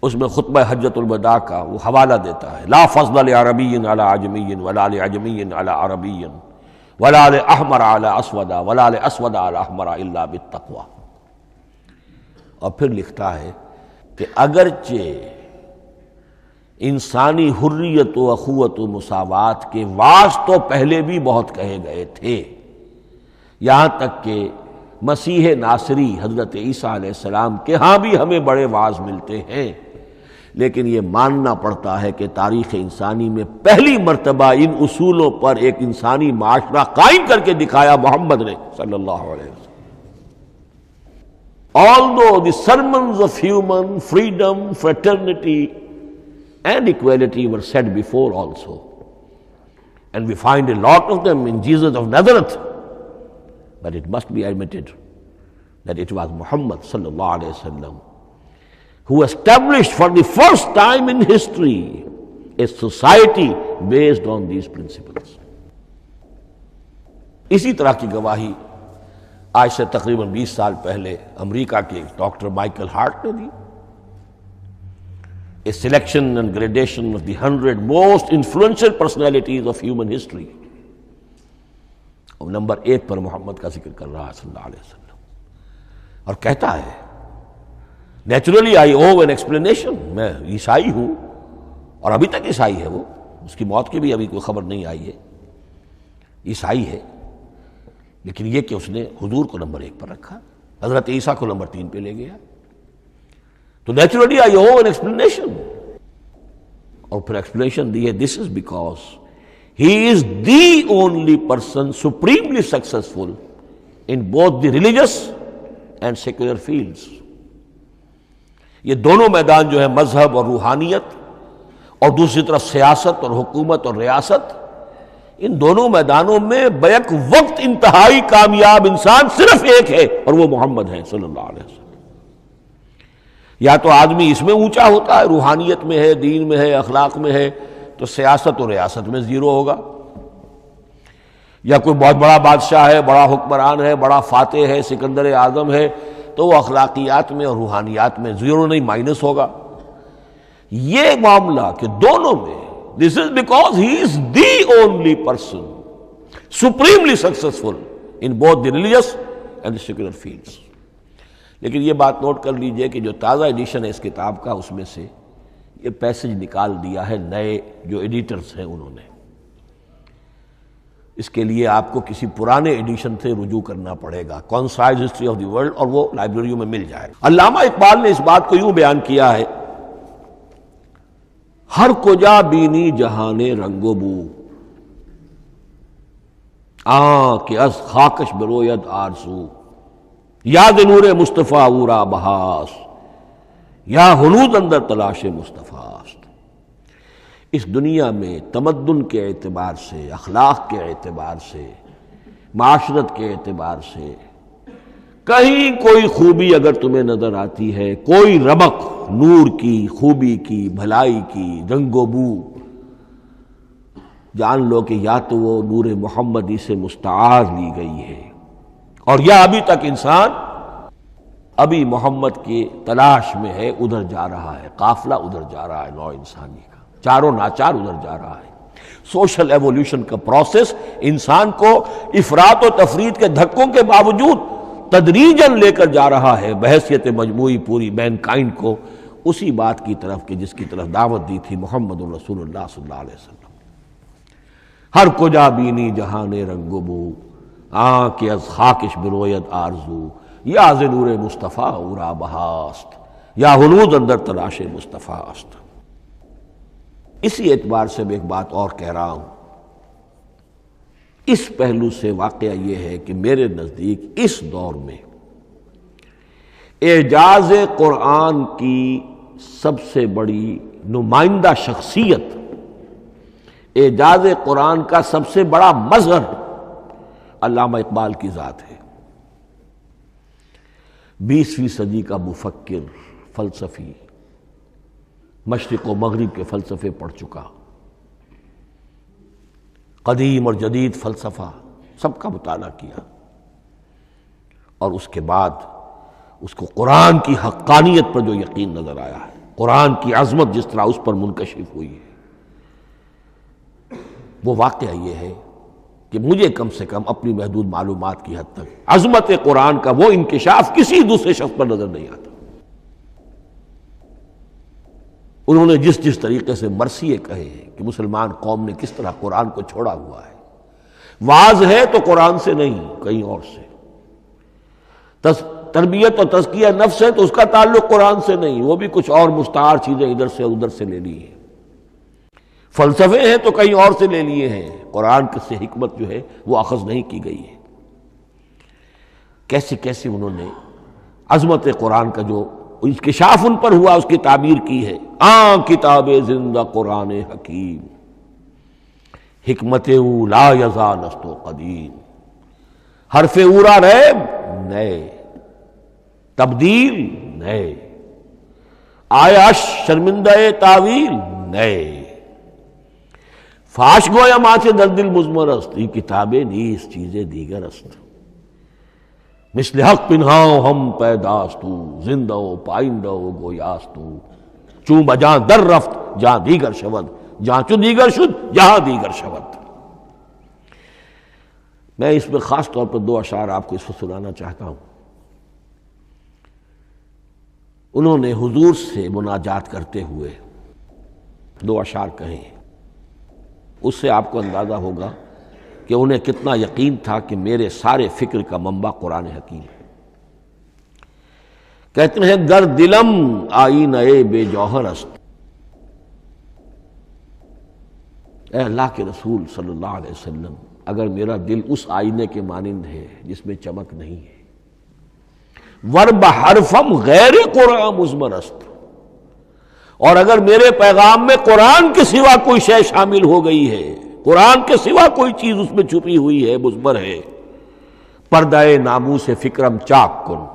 اس میں خطبہ حجۃ الوداع کا وہ حوالہ دیتا ہے، لا فضل لعربی علی عجمی ولا لعجمی علی عربی ولا لاحمر علی اسود ولا لاسود علی احمر الا بالتقوی۔ اور پھر لکھتا ہے کہ اگرچہ انسانی حریت و اخوت و مساوات کے واعظ تو پہلے بھی بہت کہے گئے تھے، یہاں تک کہ مسیح ناصری حضرت عیسیٰ علیہ السلام کے ہاں بھی ہمیں بڑے واعظ ملتے ہیں، لیکن یہ ماننا پڑتا ہے کہ تاریخ انسانی میں پہلی مرتبہ ان اصولوں پر ایک انسانی معاشرہ قائم کر کے دکھایا محمد نے صلی اللہ علیہ وسلم۔ Although the sermons of human freedom, fraternity and equality were said before also, and we find a lot of them in Jesus of Nazareth, but it must be admitted that it was Muhammad sallallahu alaihi wasallam who established for the first time in history a society based on these principles. اسی طرح کی گواہی آج سے تقریباً 20 سال پہلے امریکہ کے ڈاکٹر مائیکل ہارٹ نے دی. A selection and gradation of the 100 most influential personalities of human history. اور نمبر 1 پر محمد کا ذکر کر رہا ہے صلی اللہ علیہ وسلم، اور کہتا ہے naturally I owe an explanation, میں عیسائی ہوں اور ابھی تک عیسائی ہے وہ، اس کی موت کی بھی ابھی کوئی خبر نہیں آئی ہے، عیسائی ہے، لیکن یہ کہ اس نے حضور کو نمبر 1 پر رکھا، حضرت عیسیٰ کو نمبر 3 پہ لے گیا، تو naturally I owe an explanation. اور پھر ایکسپلینیشن دی ہے this is because he is the only person supremely successful in both the religious and secular fields. یہ دونوں میدان جو ہے مذہب اور روحانیت اور دوسری طرف سیاست اور حکومت اور ریاست، ان دونوں میدانوں میں بیک وقت انتہائی کامیاب انسان صرف ایک ہے، اور وہ محمد ہے صلی اللہ علیہ وسلم. یا تو آدمی اس میں اونچا ہوتا ہے، روحانیت میں ہے، دین میں ہے، اخلاق میں ہے، تو سیاست و ریاست میں زیرو ہوگا، یا کوئی بہت بڑا بادشاہ ہے، بڑا حکمران ہے، بڑا فاتح ہے، سکندر اعظم ہے، تو وہ اخلاقیات میں اور روحانیات میں زیرو نہیں مائنس ہوگا. یہ معاملہ کہ دونوں میں this is because he is the only person supremely successful in both the religious and the secular fields. لیکن یہ بات نوٹ کر لیجئے کہ جو تازہ ایڈیشن ہے اس کتاب کا، اس میں سے یہ پیسج نکال دیا ہے نئے جو ایڈیٹرز ہیں انہوں نے. اس کے لیے آپ کو کسی پرانے ایڈیشن سے رجوع کرنا پڑے گا، concise history of the world, اور وہ لائبریریوں میں مل جائے گا. علامہ اقبال نے اس بات کو یوں بیان کیا ہے، ہر کجا بینی جہان رنگ و بو، کہ از خاکش بروید آرزو، یاد نور مصطفیٰ اورا بہاس، یا ہنود اندر تلاش مصطفیٰ است. اس دنیا میں تمدن کے اعتبار سے، اخلاق کے اعتبار سے، معاشرت کے اعتبار سے کہیں کوئی خوبی اگر تمہیں نظر آتی ہے، کوئی رمق نور کی، خوبی کی، بھلائی کی، رنگ و بو، جان لو کہ یا تو وہ نور محمدی سے مستعار لی گئی ہے، اور یا ابھی تک انسان ابھی محمد کی تلاش میں ہے، ادھر جا رہا ہے، قافلہ ادھر جا رہا ہے، نوع انسانی کا چاروں ناچار ادھر جا رہا ہے. سوشل ایولیوشن کا پروسیس انسان کو افراط و تفرید کے دھکوں کے باوجود تدریجاً لے کر جا رہا ہے بحیثیت مجموعی پوری مین کائنڈ کو اسی بات کی طرف کہ جس کی طرف دعوت دی تھی محمد رسول اللہ صلی اللہ علیہ وسلم. ہر کجا بینی جہان رنگ و بو، کہ از خاکش بروید آرزو، یا ز نور مصطفیٰ اورا بہاست، یا ہنود اندر تلاش مصطفیٰ است. اسی اعتبار سے میں ایک بات اور کہہ رہا ہوں، اس پہلو سے واقعہ یہ ہے کہ میرے نزدیک اس دور میں اعجاز قرآن کی سب سے بڑی نمائندہ شخصیت، اعجاز قرآن کا سب سے بڑا مظہر علامہ اقبال کی ذات ہے. 20ویں صدی کا مفکر، فلسفی، مشرق و مغرب کے فلسفے پڑھ چکا، قدیم اور جدید فلسفہ سب کا مطالعہ کیا، اور اس کے بعد اس کو قرآن کی حقانیت پر جو یقین نظر آیا ہے، قرآن کی عظمت جس طرح اس پر منکشف ہوئی ہے، وہ واقعہ یہ ہے کہ مجھے کم سے کم اپنی محدود معلومات کی حد تک عظمت قرآن کا وہ انکشاف کسی دوسرے شخص پر نظر نہیں آتا. انہوں نے جس جس طریقے سے مرثیے کہے ہیں کہ مسلمان قوم نے کس طرح قرآن کو چھوڑا ہوا ہے، واعظ ہے تو قرآن سے نہیں کہیں اور سے، تربیت اور تزکیہ نفس ہے تو اس کا تعلق قرآن سے نہیں، وہ بھی کچھ اور مستعار چیزیں ادھر سے ادھر سے لے لی ہیں، فلسفے ہیں تو کہیں اور سے لے لیے ہیں، قرآن سے حکمت جو ہے وہ اخذ نہیں کی گئی ہے. کیسے کیسے انہوں نے عظمت قرآن کا جو انکشاف ان پر ہوا اس کی تعبیر کی ہے. کتاب زندہ قرآن حکیم، حکمت او لا یزا نست و قدیم، حرف اورا ریب نئے، تبدیل نئے، آیا شرمندہ تعویل نئے، فاش گویا ماچے در دل مزمر است، ای کتابیں نیست چیزیں دیگر است، مثل حق پنہاں ہم پیداستو، زندہ و پائندہ و گویاستو، چون بجاں در رفت جہاں دیگر شود، جہاں چو دیگر شد جہاں دیگر شود۔ میں اس میں خاص طور پر دو اشعار آپ کو اس وقت سنانا چاہتا ہوں۔ انہوں نے حضور سے مناجات کرتے ہوئے دو اشعار کہیں، اس سے آپ کو اندازہ ہوگا کہ انہیں کتنا یقین تھا کہ میرے سارے فکر کا منبع قرآن حکیم ہے۔ کہتے ہیں گر دلم آئینہ بے جوہر است، اے اللہ کے رسول صلی اللہ علیہ وسلم، اگر میرا دل اس آئینے کے مانند ہے جس میں چمک نہیں ہے، ورب حرفم غیر قرآن مضمر است، اور اگر میرے پیغام میں قرآن کے سوا کوئی شے شامل ہو گئی ہے، قرآن کے سوا کوئی چیز اس میں چھپی ہوئی ہے، مضمر ہے، پردہ ناموس فکرم چاک کن،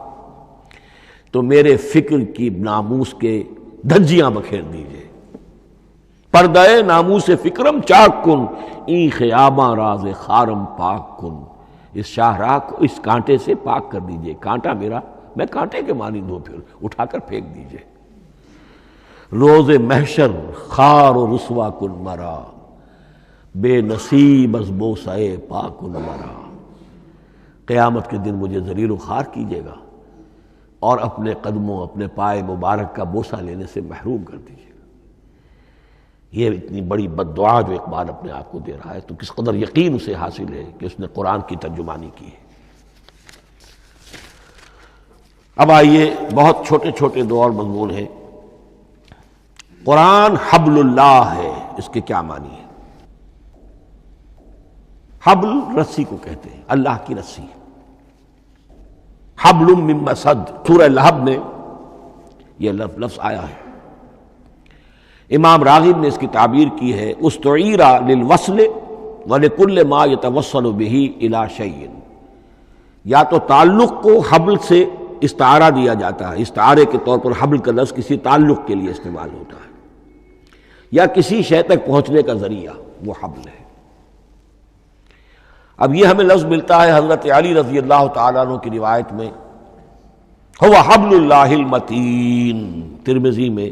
تو میرے فکر کی ناموس کے دھجیاں بکھیر دیجئے۔ پردہ ناموس فکرم چاک کن، این خیامہ راز خارم پاک کن، اس شاہراہ کو اس کانٹے سے پاک کر دیجئے، کانٹا میرا، میں کانٹے کے مانند ہوں، پھر اٹھا کر پھینک دیجئے۔ روز محشر خار و رسوا کن مرا، بے نصیب از بوسہ پاک کن مرا، قیامت کے دن مجھے ذلیل و خوار کیجیے گا اور اپنے قدموں، اپنے پائے مبارک کا بوسہ لینے سے محروم کر دیجیے گا۔ یہ اتنی بڑی بد دعا جو اقبال اپنے آپ کو دے رہا ہے، تو کس قدر یقین اسے حاصل ہے کہ اس نے قرآن کی ترجمانی کی ہے۔ اب آئیے، بہت چھوٹے چھوٹے دو اور مضمون ہیں۔ قرآن حبل اللہ ہے، اس کے کیا معنی ہے؟ حبل رسی کو کہتے ہیں، اللہ کی رسی۔ حبل من مسد، سورہ لہب میں یہ لفظ آیا ہے۔ امام راغب نے اس کی تعبیر کی ہے، استعیر للوصل ولکل ما یتوصل بہ الی شیء، یا تو تعلق کو حبل سے استعارہ دیا جاتا ہے، استعارے کے طور پر حبل کا لفظ کسی تعلق کے لیے استعمال ہوتا ہے، یا کسی شے تک پہنچنے کا ذریعہ، وہ حبل ہے۔ اب یہ ہمیں لفظ ملتا ہے حضرت علی رضی اللہ تعالیٰ عنہ کی روایت میں، هو حبل اللہ المتین، ترمذی میں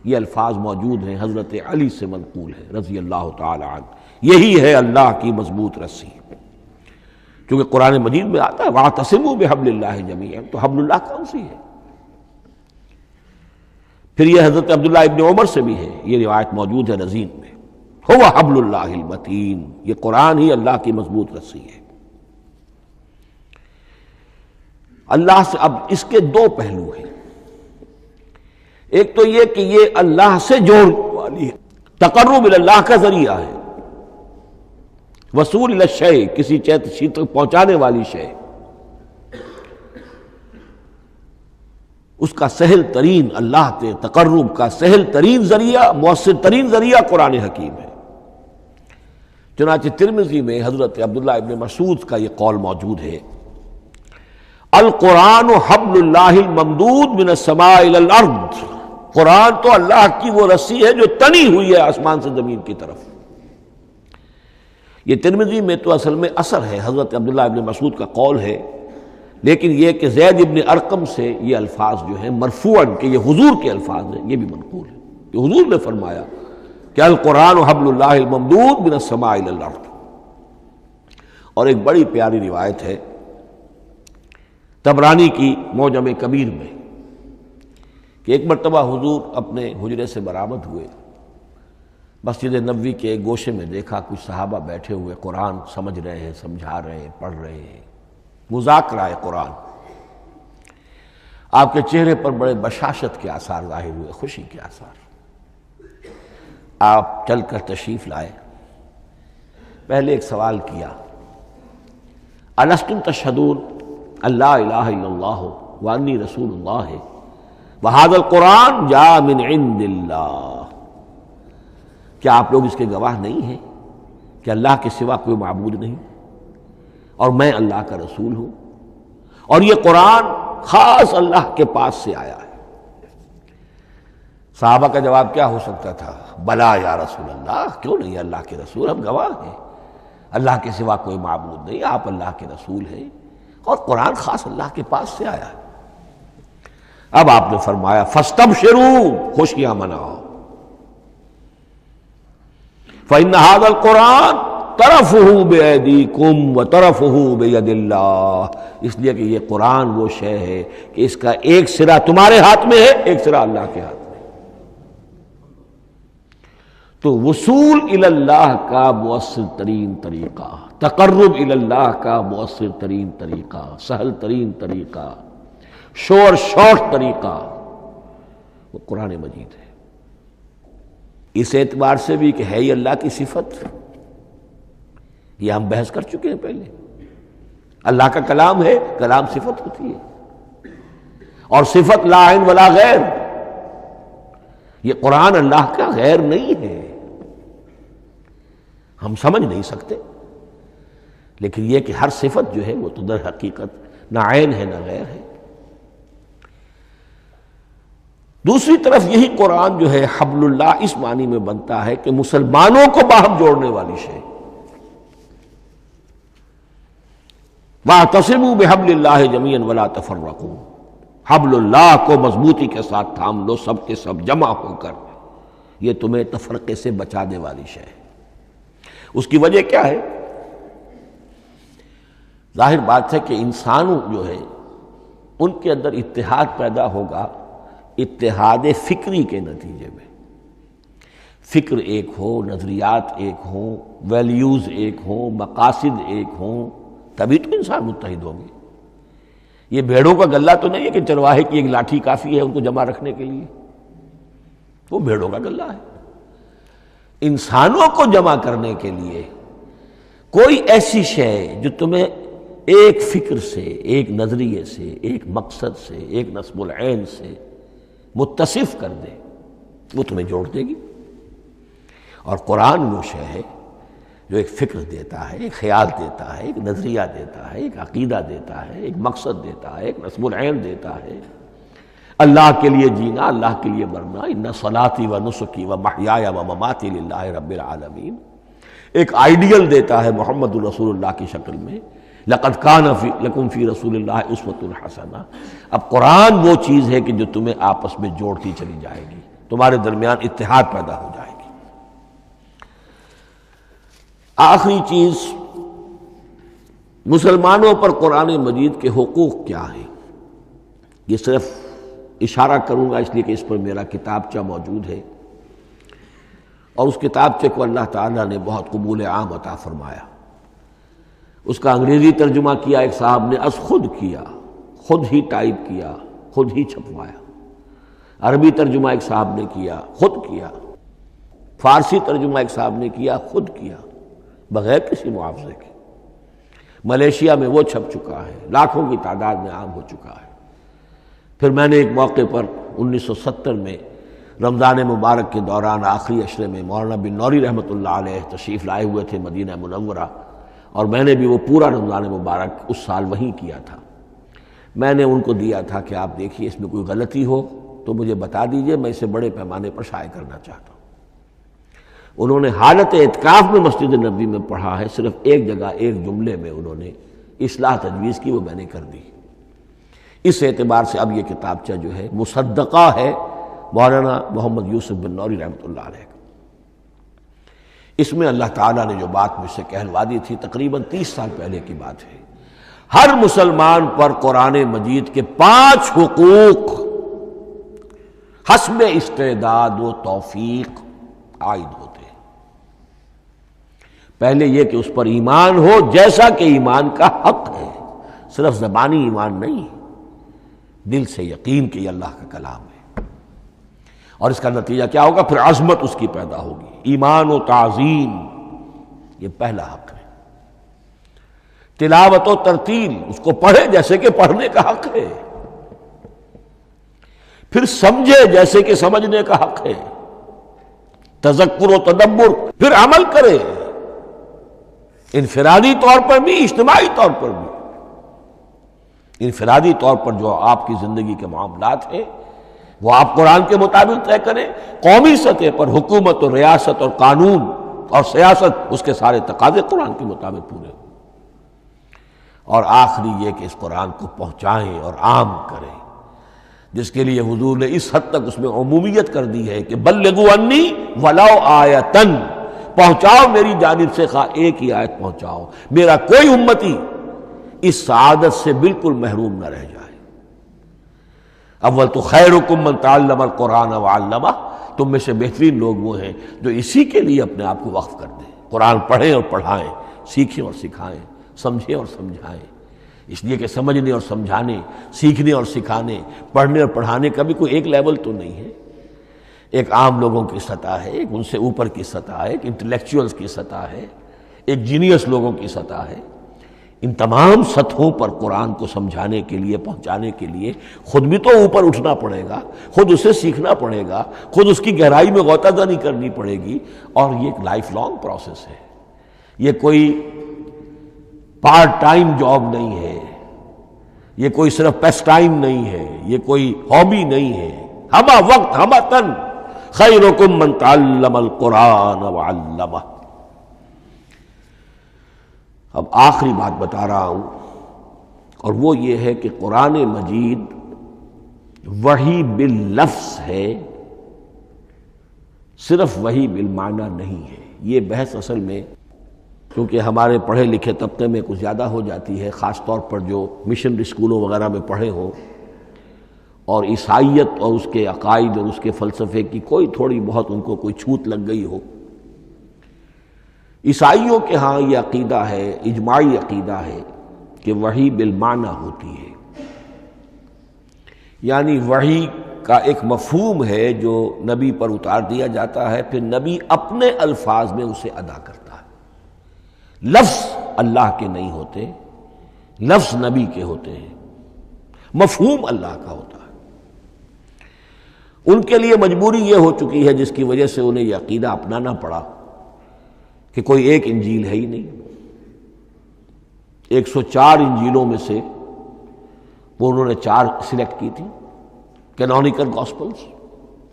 یہ الفاظ موجود ہیں، حضرت علی سے منقول ہے رضی اللہ تعالیٰ عنہ، یہی ہے اللہ کی مضبوط رسی، کیونکہ قرآن مجید میں آتا ہے وَاعْتَصِمُوا بِحَبْلِ اللَّهِ جَمِيعًا، تو حبل اللہ کون سی ہے؟ پھر یہ حضرت عبداللہ ابن عمر سے بھی ہے، یہ روایت موجود ہے رزین میں، هو حبل اللہ المتین، یہ قرآن ہی اللہ کی مضبوط رسی ہے۔ اللہ سے اب اس کے دو پہلو ہیں، ایک تو یہ کہ یہ اللہ سے جوڑنے والی ہے، تقرب اللہ کا ذریعہ ہے، وصول الشیء، کسی چیز تک پہنچانے والی شے، اس کا سہل ترین، اللہ کے تقرب کا سہل ترین ذریعہ، مؤثر ترین ذریعہ قرآن حکیم ہے۔ چنانچہ ترمذی میں حضرت عبداللہ ابن مسعود کا یہ قول موجود ہے، القرآن حبل اللہ الممدود من السماء الی الارض، قرآن تو اللہ کی وہ رسی ہے جو تنی ہوئی ہے آسمان سے زمین کی طرف۔ یہ ترمذی میں تو اصل میں اثر ہے، حضرت عبداللہ ابن مسعود کا قول ہے، لیکن یہ کہ زید ابن ارقم سے یہ الفاظ جو ہیں مرفوعاً کہ یہ حضور کے الفاظ ہیں، یہ بھی منقول ہے کہ حضور نے فرمایا کہ القرآن حبل اللہ الممدود من السماء الی الارض۔ اور ایک بڑی پیاری روایت ہے طبرانی کی معجم کبیر میں کہ ایک مرتبہ حضور اپنے حجرے سے برآمد ہوئے، مسجد نبوی کے ایک گوشے میں دیکھا کچھ صحابہ بیٹھے ہوئے قرآن سمجھ رہے ہیں، سمجھا رہے ہیں، پڑھ رہے ہیں، مذاکرہ قرآن۔ آپ کے چہرے پر بڑے بشاشت کے آثار ظاہر ہوئے، خوشی کے آثار۔ آپ چل کر تشریف لائے، پہلے ایک سوال کیا، الستم تشہدون اللہ الہ الا اللہ وانی رسول اللہ وہذا القرآن جاء من عند اللہ، کیا آپ لوگ اس کے گواہ نہیں ہیں کہ اللہ کے سوا کوئی معبود نہیں اور میں اللہ کا رسول ہوں، اور یہ قرآن خاص اللہ کے پاس سے آیا ہے۔ صحابہ کا جواب کیا ہو سکتا تھا؟ بلا یا رسول اللہ، کیوں نہیں اللہ کے رسول، ہم گواہ ہیں، اللہ کے سوا کوئی معبود نہیں، آپ اللہ کے رسول ہیں، اور قرآن خاص اللہ کے پاس سے آیا ہے۔ اب آپ نے فرمایا فاستبشروا، خوشیاں مناؤ، فإن هذا القرآن طرفه بأيديكم وطرفه بيد اللہ، اس لیے کہ یہ قرآن وہ شے ہے کہ اس کا ایک سرا تمہارے ہاتھ میں ہے، ایک سرا اللہ کے ہاتھ میں۔ تو وصول الی اللہ کا مؤثر ترین طریقہ، تقرب الی اللہ کا مؤثر ترین طریقہ، سہل ترین طریقہ، شور شارٹ طریقہ وہ قرآن مجید ہے۔ اس اعتبار سے بھی کہ ہے یہ اللہ کی صفت، یہ ہم بحث کر چکے ہیں پہلے، اللہ کا کلام ہے، کلام صفت ہوتی ہے، اور صفت لا عین ولا غیر، یہ قرآن اللہ کا غیر نہیں ہے، ہم سمجھ نہیں سکتے، لیکن یہ کہ ہر صفت جو ہے وہ تو در حقیقت نہ عین ہے نہ غیر ہے۔ دوسری طرف یہی قرآن جو ہے حبل اللہ اس معنی میں بنتا ہے کہ مسلمانوں کو باہم جوڑنے والی شے، وَاعْتَصِمُوا بِحَبْلِ اللَّهِ جَمِيعًا وَلَا تَفَرَّقُوا، حبل اللہ کو مضبوطی کے ساتھ تھام لو، سب کے سب جمع ہو کر، یہ تمہیں تفرقے سے بچانے والی شے ہے۔ اس کی وجہ کیا ہے؟ ظاہر بات ہے کہ انسانوں جو ہے ان کے اندر اتحاد پیدا ہوگا اتحاد فکری کے نتیجے میں، فکر ایک ہو، نظریات ایک ہوں، ویلیوز ایک ہوں، مقاصد ایک ہوں، تبھی تو انسان متحد ہوں گے۔ یہ بھیڑوں کا گلہ تو نہیں ہے کہ چرواہے کی ایک لاٹھی کافی ہے ان کو جمع رکھنے کے لیے، وہ بھیڑوں کا گلہ ہے۔ انسانوں کو جمع کرنے کے لیے کوئی ایسی شے جو تمہیں ایک فکر سے، ایک نظریے سے، ایک مقصد سے، ایک نصب العین سے متصف کر دے، وہ تمہیں جوڑ دے گی۔ اور قرآن وہ شے ہے جو ایک فکر دیتا ہے، ایک خیال دیتا ہے، ایک نظریہ دیتا ہے، ایک عقیدہ دیتا ہے، ایک مقصد دیتا ہے، ایک نصب العین دیتا ہے، اللہ کے لیے جینا، اللہ کے لیے مرنا، ان صلاتی و نسکی و محیای و مماتی للہ رب العالمین، ایک آئیڈیل دیتا ہے محمد الرسول اللہ کی شکل میں، لقد کان لکم فی رسول اللہ اسوۃ حسنہ۔ اب قرآن وہ چیز ہے کہ جو تمہیں آپس میں جوڑتی چلی جائے گی، تمہارے درمیان اتحاد پیدا ہو جائے گی۔ آخری چیز، مسلمانوں پر قرآن مجید کے حقوق کیا ہیں، یہ صرف اشارہ کروں گا اس لیے کہ اس پر میرا کتابچہ موجود ہے، اور اس کتابچے کو اللہ تعالیٰ نے بہت قبول عام عطا فرمایا۔ اس کا انگریزی ترجمہ کیا ایک صاحب نے، از خود کیا، خود ہی ٹائپ کیا، خود ہی چھپوایا۔ عربی ترجمہ ایک صاحب نے کیا، خود کیا۔ فارسی ترجمہ ایک صاحب نے کیا، خود کیا، بغیر کسی معاوضے کے۔ ملیشیا میں وہ چھپ چکا ہے، لاکھوں کی تعداد میں عام ہو چکا ہے۔ پھر میں نے ایک موقع پر 1970 میں رمضان مبارک کے دوران آخری عشرے میں مولانا بن نوری رحمۃ اللہ علیہ تشریف لائے ہوئے تھے مدینہ منورہ، اور میں نے بھی وہ پورا رمضان مبارک اس سال وہیں کیا تھا۔ میں نے ان کو دیا تھا کہ آپ دیکھیے اس میں کوئی غلطی ہو تو مجھے بتا دیجئے، میں اسے بڑے پیمانے پر شائع کرنا چاہتا ہوں۔ انہوں نے حالت اعتکاف میں مسجد نبوی میں پڑھا ہے، صرف ایک جگہ ایک جملے میں انہوں نے اصلاح تجویز کی، وہ میں نے کر دی۔ اس اعتبار سے اب یہ کتابچہ جو ہے مصدقہ ہے مولانا محمد یوسف بن نوری رحمۃ اللہ علیہ کا۔ اس میں اللہ تعالیٰ نے جو بات مجھ سے کہلوا دی تھی، تقریباً 30 سال پہلے کی بات ہے، ہر مسلمان پر قرآن مجید کے 5 حقوق حسب استعداد و توفیق عائد ہوتے ہیں۔ پہلے یہ کہ اس پر ایمان ہو جیسا کہ ایمان کا حق ہے، صرف زبانی ایمان نہیں، دل سے یقین کہ یہ اللہ کا کلام ہے۔ اور اس کا نتیجہ کیا ہوگا؟ پھر عظمت اس کی پیدا ہوگی، ایمان و تعظیم، یہ پہلا حق ہے۔ تلاوت و ترتیل، اس کو پڑھے جیسے کہ پڑھنے کا حق ہے، پھر سمجھے جیسے کہ سمجھنے کا حق ہے، تذکر و تدبر، پھر عمل کرے، انفرادی طور پر بھی اجتماعی طور پر بھی۔ انفرادی طور پر جو آپ کی زندگی کے معاملات ہیں وہ آپ قرآن کے مطابق طے کریں، قومی سطح پر حکومت اور ریاست اور قانون اور سیاست اس کے سارے تقاضے قرآن کے مطابق پورے ہوں، اور آخری یہ کہ اس قرآن کو پہنچائیں اور عام کریں، جس کے لیے حضور نے اس حد تک اس میں عمومیت کر دی ہے کہ بلغوا انی ولو آیۃ، پہنچاؤ میری جانب سے خواہ ایک ہی آیت پہنچاؤ، میرا کوئی امتی اس سعادت سے بالکل محروم نہ رہ جائے۔ اول تو خیرکم من تعلم القرآن وعلمہ، تم میں سے بہترین لوگ وہ ہیں جو اسی کے لیے اپنے آپ کو وقف کر دیں، قرآن پڑھیں اور پڑھائیں، سیکھیں اور سکھائیں، سمجھیں اور سمجھائیں، اس لیے کہ سمجھنے اور سمجھانے، سیکھنے اور سکھانے، پڑھنے اور پڑھانے کا بھی کوئی ایک لیول تو نہیں ہے، ایک عام لوگوں کی سطح ہے، ایک ان سے اوپر کی سطح ہے، ایک انٹلیکچوئلز کی سطح ہے، ایک جینیس لوگوں کی سطح ہے۔ ان تمام سطحوں پر قرآن کو سمجھانے کے لیے، پہنچانے کے لیے خود بھی تو اوپر اٹھنا پڑے گا، خود اسے سیکھنا پڑے گا، خود اس کی گہرائی میں غوطہ زنی کرنی پڑے گی، اور یہ ایک لائف لانگ پروسیس ہے، یہ کوئی پارٹ ٹائم جاب نہیں ہے، یہ کوئی صرف پیس ٹائم نہیں ہے، یہ کوئی ہابی نہیں ہے، ہمہ وقت ہمہ تن خیرکم من تعلم القرآن وعلمہ۔ اب آخری بات بتا رہا ہوں، اور وہ یہ ہے کہ قرآن مجید وحی باللفظ ہے، صرف وحی بالمعنی نہیں ہے۔ یہ بحث اصل میں کیونکہ ہمارے پڑھے لکھے طبقے میں کچھ زیادہ ہو جاتی ہے، خاص طور پر جو مشنری اسکولوں وغیرہ میں پڑھے ہوں اور عیسائیت اور اس کے عقائد اور اس کے فلسفے کی کوئی تھوڑی بہت ان کو کوئی چھوت لگ گئی ہو۔ عیسائیوں کے ہاں یہ عقیدہ ہے، اجماعی عقیدہ ہے کہ وحی بالمعنی ہوتی ہے، یعنی وحی کا ایک مفہوم ہے جو نبی پر اتار دیا جاتا ہے، پھر نبی اپنے الفاظ میں اسے ادا کرتا ہے۔ لفظ اللہ کے نہیں ہوتے، لفظ نبی کے ہوتے ہیں، مفہوم اللہ کا ہوتا ہے۔ ان کے لیے مجبوری یہ ہو چکی ہے جس کی وجہ سے انہیں یہ عقیدہ اپنانا پڑا کہ کوئی ایک انجیل ہے ہی نہیں، 104 انجیلوں میں سے وہ انہوں نے 4 سلیکٹ کی تھی کینونیکل گاسپلز،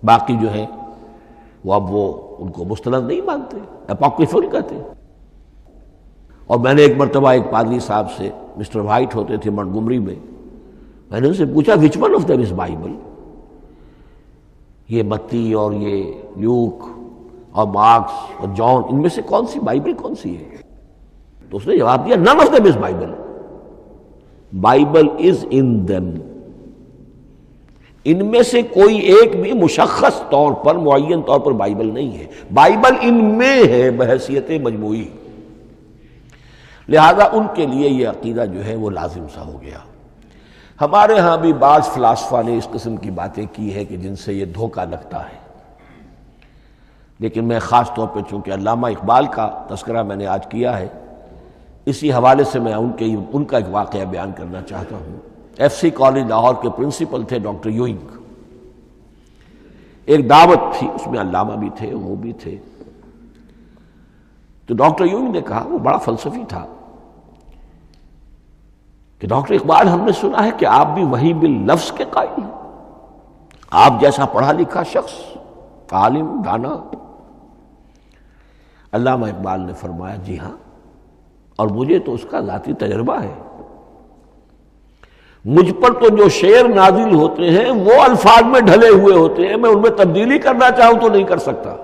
باقی جو ہیں وہ اب وہ ان کو مستند نہیں مانتے، اپوکریفل کہتے ہیں۔ اور میں نے ایک مرتبہ ایک پادری صاحب سے، مسٹر وائٹ ہوتے تھے منٹگمری میں نے ان سے پوچھا which one of them is Bible, یہ متی اور یہ لیوک اور مارکس اور جان، ان میں سے کون سی بائبل کون سی ہے؟ تو اس نے جواب دیا none of them is Bible. Bible is in them. ان میں سے کوئی ایک بھی مشخص طور پر، معین طور پر بائبل نہیں ہے، بائبل ان میں ہے بحیثیت مجموعی۔ لہذا ان کے لیے یہ عقیدہ جو ہے وہ لازم سا ہو گیا۔ ہمارے ہاں بھی بعض فلاسفہ نے اس قسم کی باتیں کی ہے کہ جن سے یہ دھوکہ لگتا ہے، لیکن میں خاص طور پہ چونکہ علامہ اقبال کا تذکرہ میں نے آج کیا ہے، اسی حوالے سے میں ان کا ایک واقعہ بیان کرنا چاہتا ہوں۔ ایف سی کالج لاہور کے پرنسپل تھے ڈاکٹر یوئنگ۔ ایک دعوت تھی، اس میں علامہ بھی تھے، وہ بھی تھے۔ تو ڈاکٹر یوئنگ نے کہا، وہ بڑا فلسفی تھا، کہ ڈاکٹر اقبال ہم نے سنا ہے کہ آپ بھی وحی باللفظ کے قائل ہیں، آپ جیسا پڑھا لکھا شخص، عالم دانا۔ علامہ اقبال نے فرمایا جی ہاں، اور مجھے تو اس کا ذاتی تجربہ ہے، مجھ پر تو جو شعر نازل ہوتے ہیں وہ الفاظ میں ڈھلے ہوئے ہوتے ہیں، میں ان میں تبدیلی کرنا چاہوں تو نہیں کر سکتا۔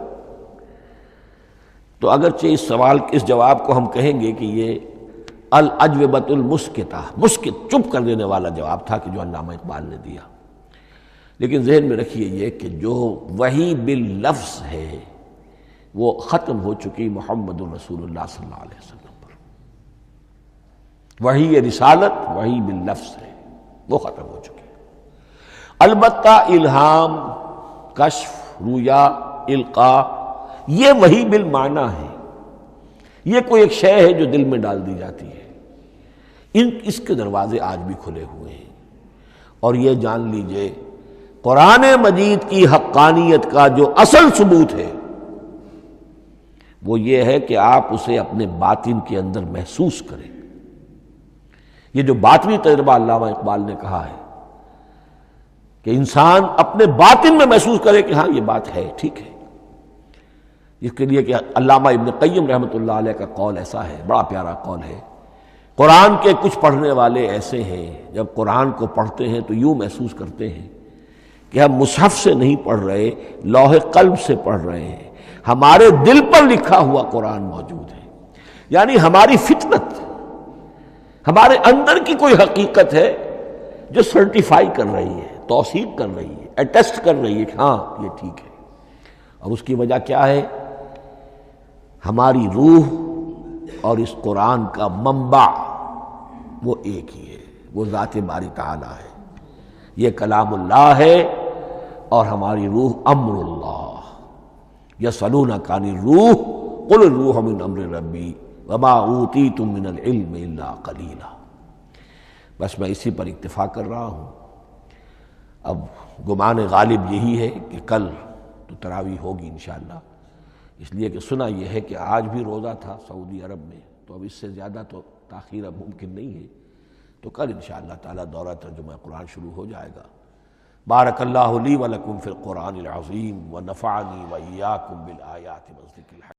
تو اگرچہ اس سوال اس جواب کو ہم کہیں گے کہ یہ الاجوبۃ المسکتہ، مسکت چپ کر دینے والا جواب تھا کہ جو علامہ اقبال نے دیا، لیکن ذہن میں رکھیے یہ کہ جو وحی باللفظ ہے وہ ختم ہو چکی محمد رسول اللہ صلی اللہ علیہ وسلم پر۔ وحی رسالت وحی باللفظ ہے، وہ ختم ہو چکی۔ البتہ الہام، کشف، رویا، القاء، یہ وحی بالمعنی ہے، یہ کوئی ایک شے ہے جو دل میں ڈال دی جاتی ہے۔ اس کے دروازے آج بھی کھلے ہوئے ہیں، اور یہ جان لیجئے قرآن مجید کی حقانیت کا جو اصل ثبوت ہے وہ یہ ہے کہ آپ اسے اپنے باطن کے اندر محسوس کریں۔ یہ جو باطنی تجربہ علامہ اقبال نے کہا ہے کہ انسان اپنے باطن میں محسوس کرے کہ ہاں یہ بات ہے، ٹھیک ہے۔ اس کے لیے کہ علامہ ابن قیم رحمۃ اللہ علیہ کا قول ایسا ہے، بڑا پیارا قول ہے، قرآن کے کچھ پڑھنے والے ایسے ہیں جب قرآن کو پڑھتے ہیں تو یوں محسوس کرتے ہیں کہ ہم مصحف سے نہیں پڑھ رہے، لوح قلب سے پڑھ رہے ہیں، ہمارے دل پر لکھا ہوا قرآن موجود ہے، یعنی ہماری فطرت، ہمارے اندر کی کوئی حقیقت ہے جو سرٹیفائی کر رہی ہے، توثیق کر رہی ہے، اٹیسٹ کر رہی ہے کہ ہاں یہ ٹھیک ہے۔ اور اس کی وجہ کیا ہے؟ ہماری روح اور اس قرآن کا منبع وہ ایک ہی ہے، وہ ذات باری تعالیٰ ہے، یہ کلام اللہ ہے، اور ہماری روح امر اللہ۔ یسألونک عن الروح قل الروح من امر ربی وما اوتیتم من العلم الا قلیلا۔ بس میں اسی پر اکتفا کر رہا ہوں۔ اب گمان غالب یہی ہے کہ کل تو تراویح ہوگی انشاءاللہ، اس لیے کہ سنا یہ ہے کہ آج بھی روزہ تھا سعودی عرب میں، تو اب اس سے زیادہ تو تاخیر اب ممکن نہیں ہے، تو کل انشاءاللہ تعالی دورہ ترجمہ قرآن شروع ہو جائے گا۔ بارک اللہ لی و لکم فی القرآن العظیم ونفعنی و ایاکم بالآیات والذکر الحکیم۔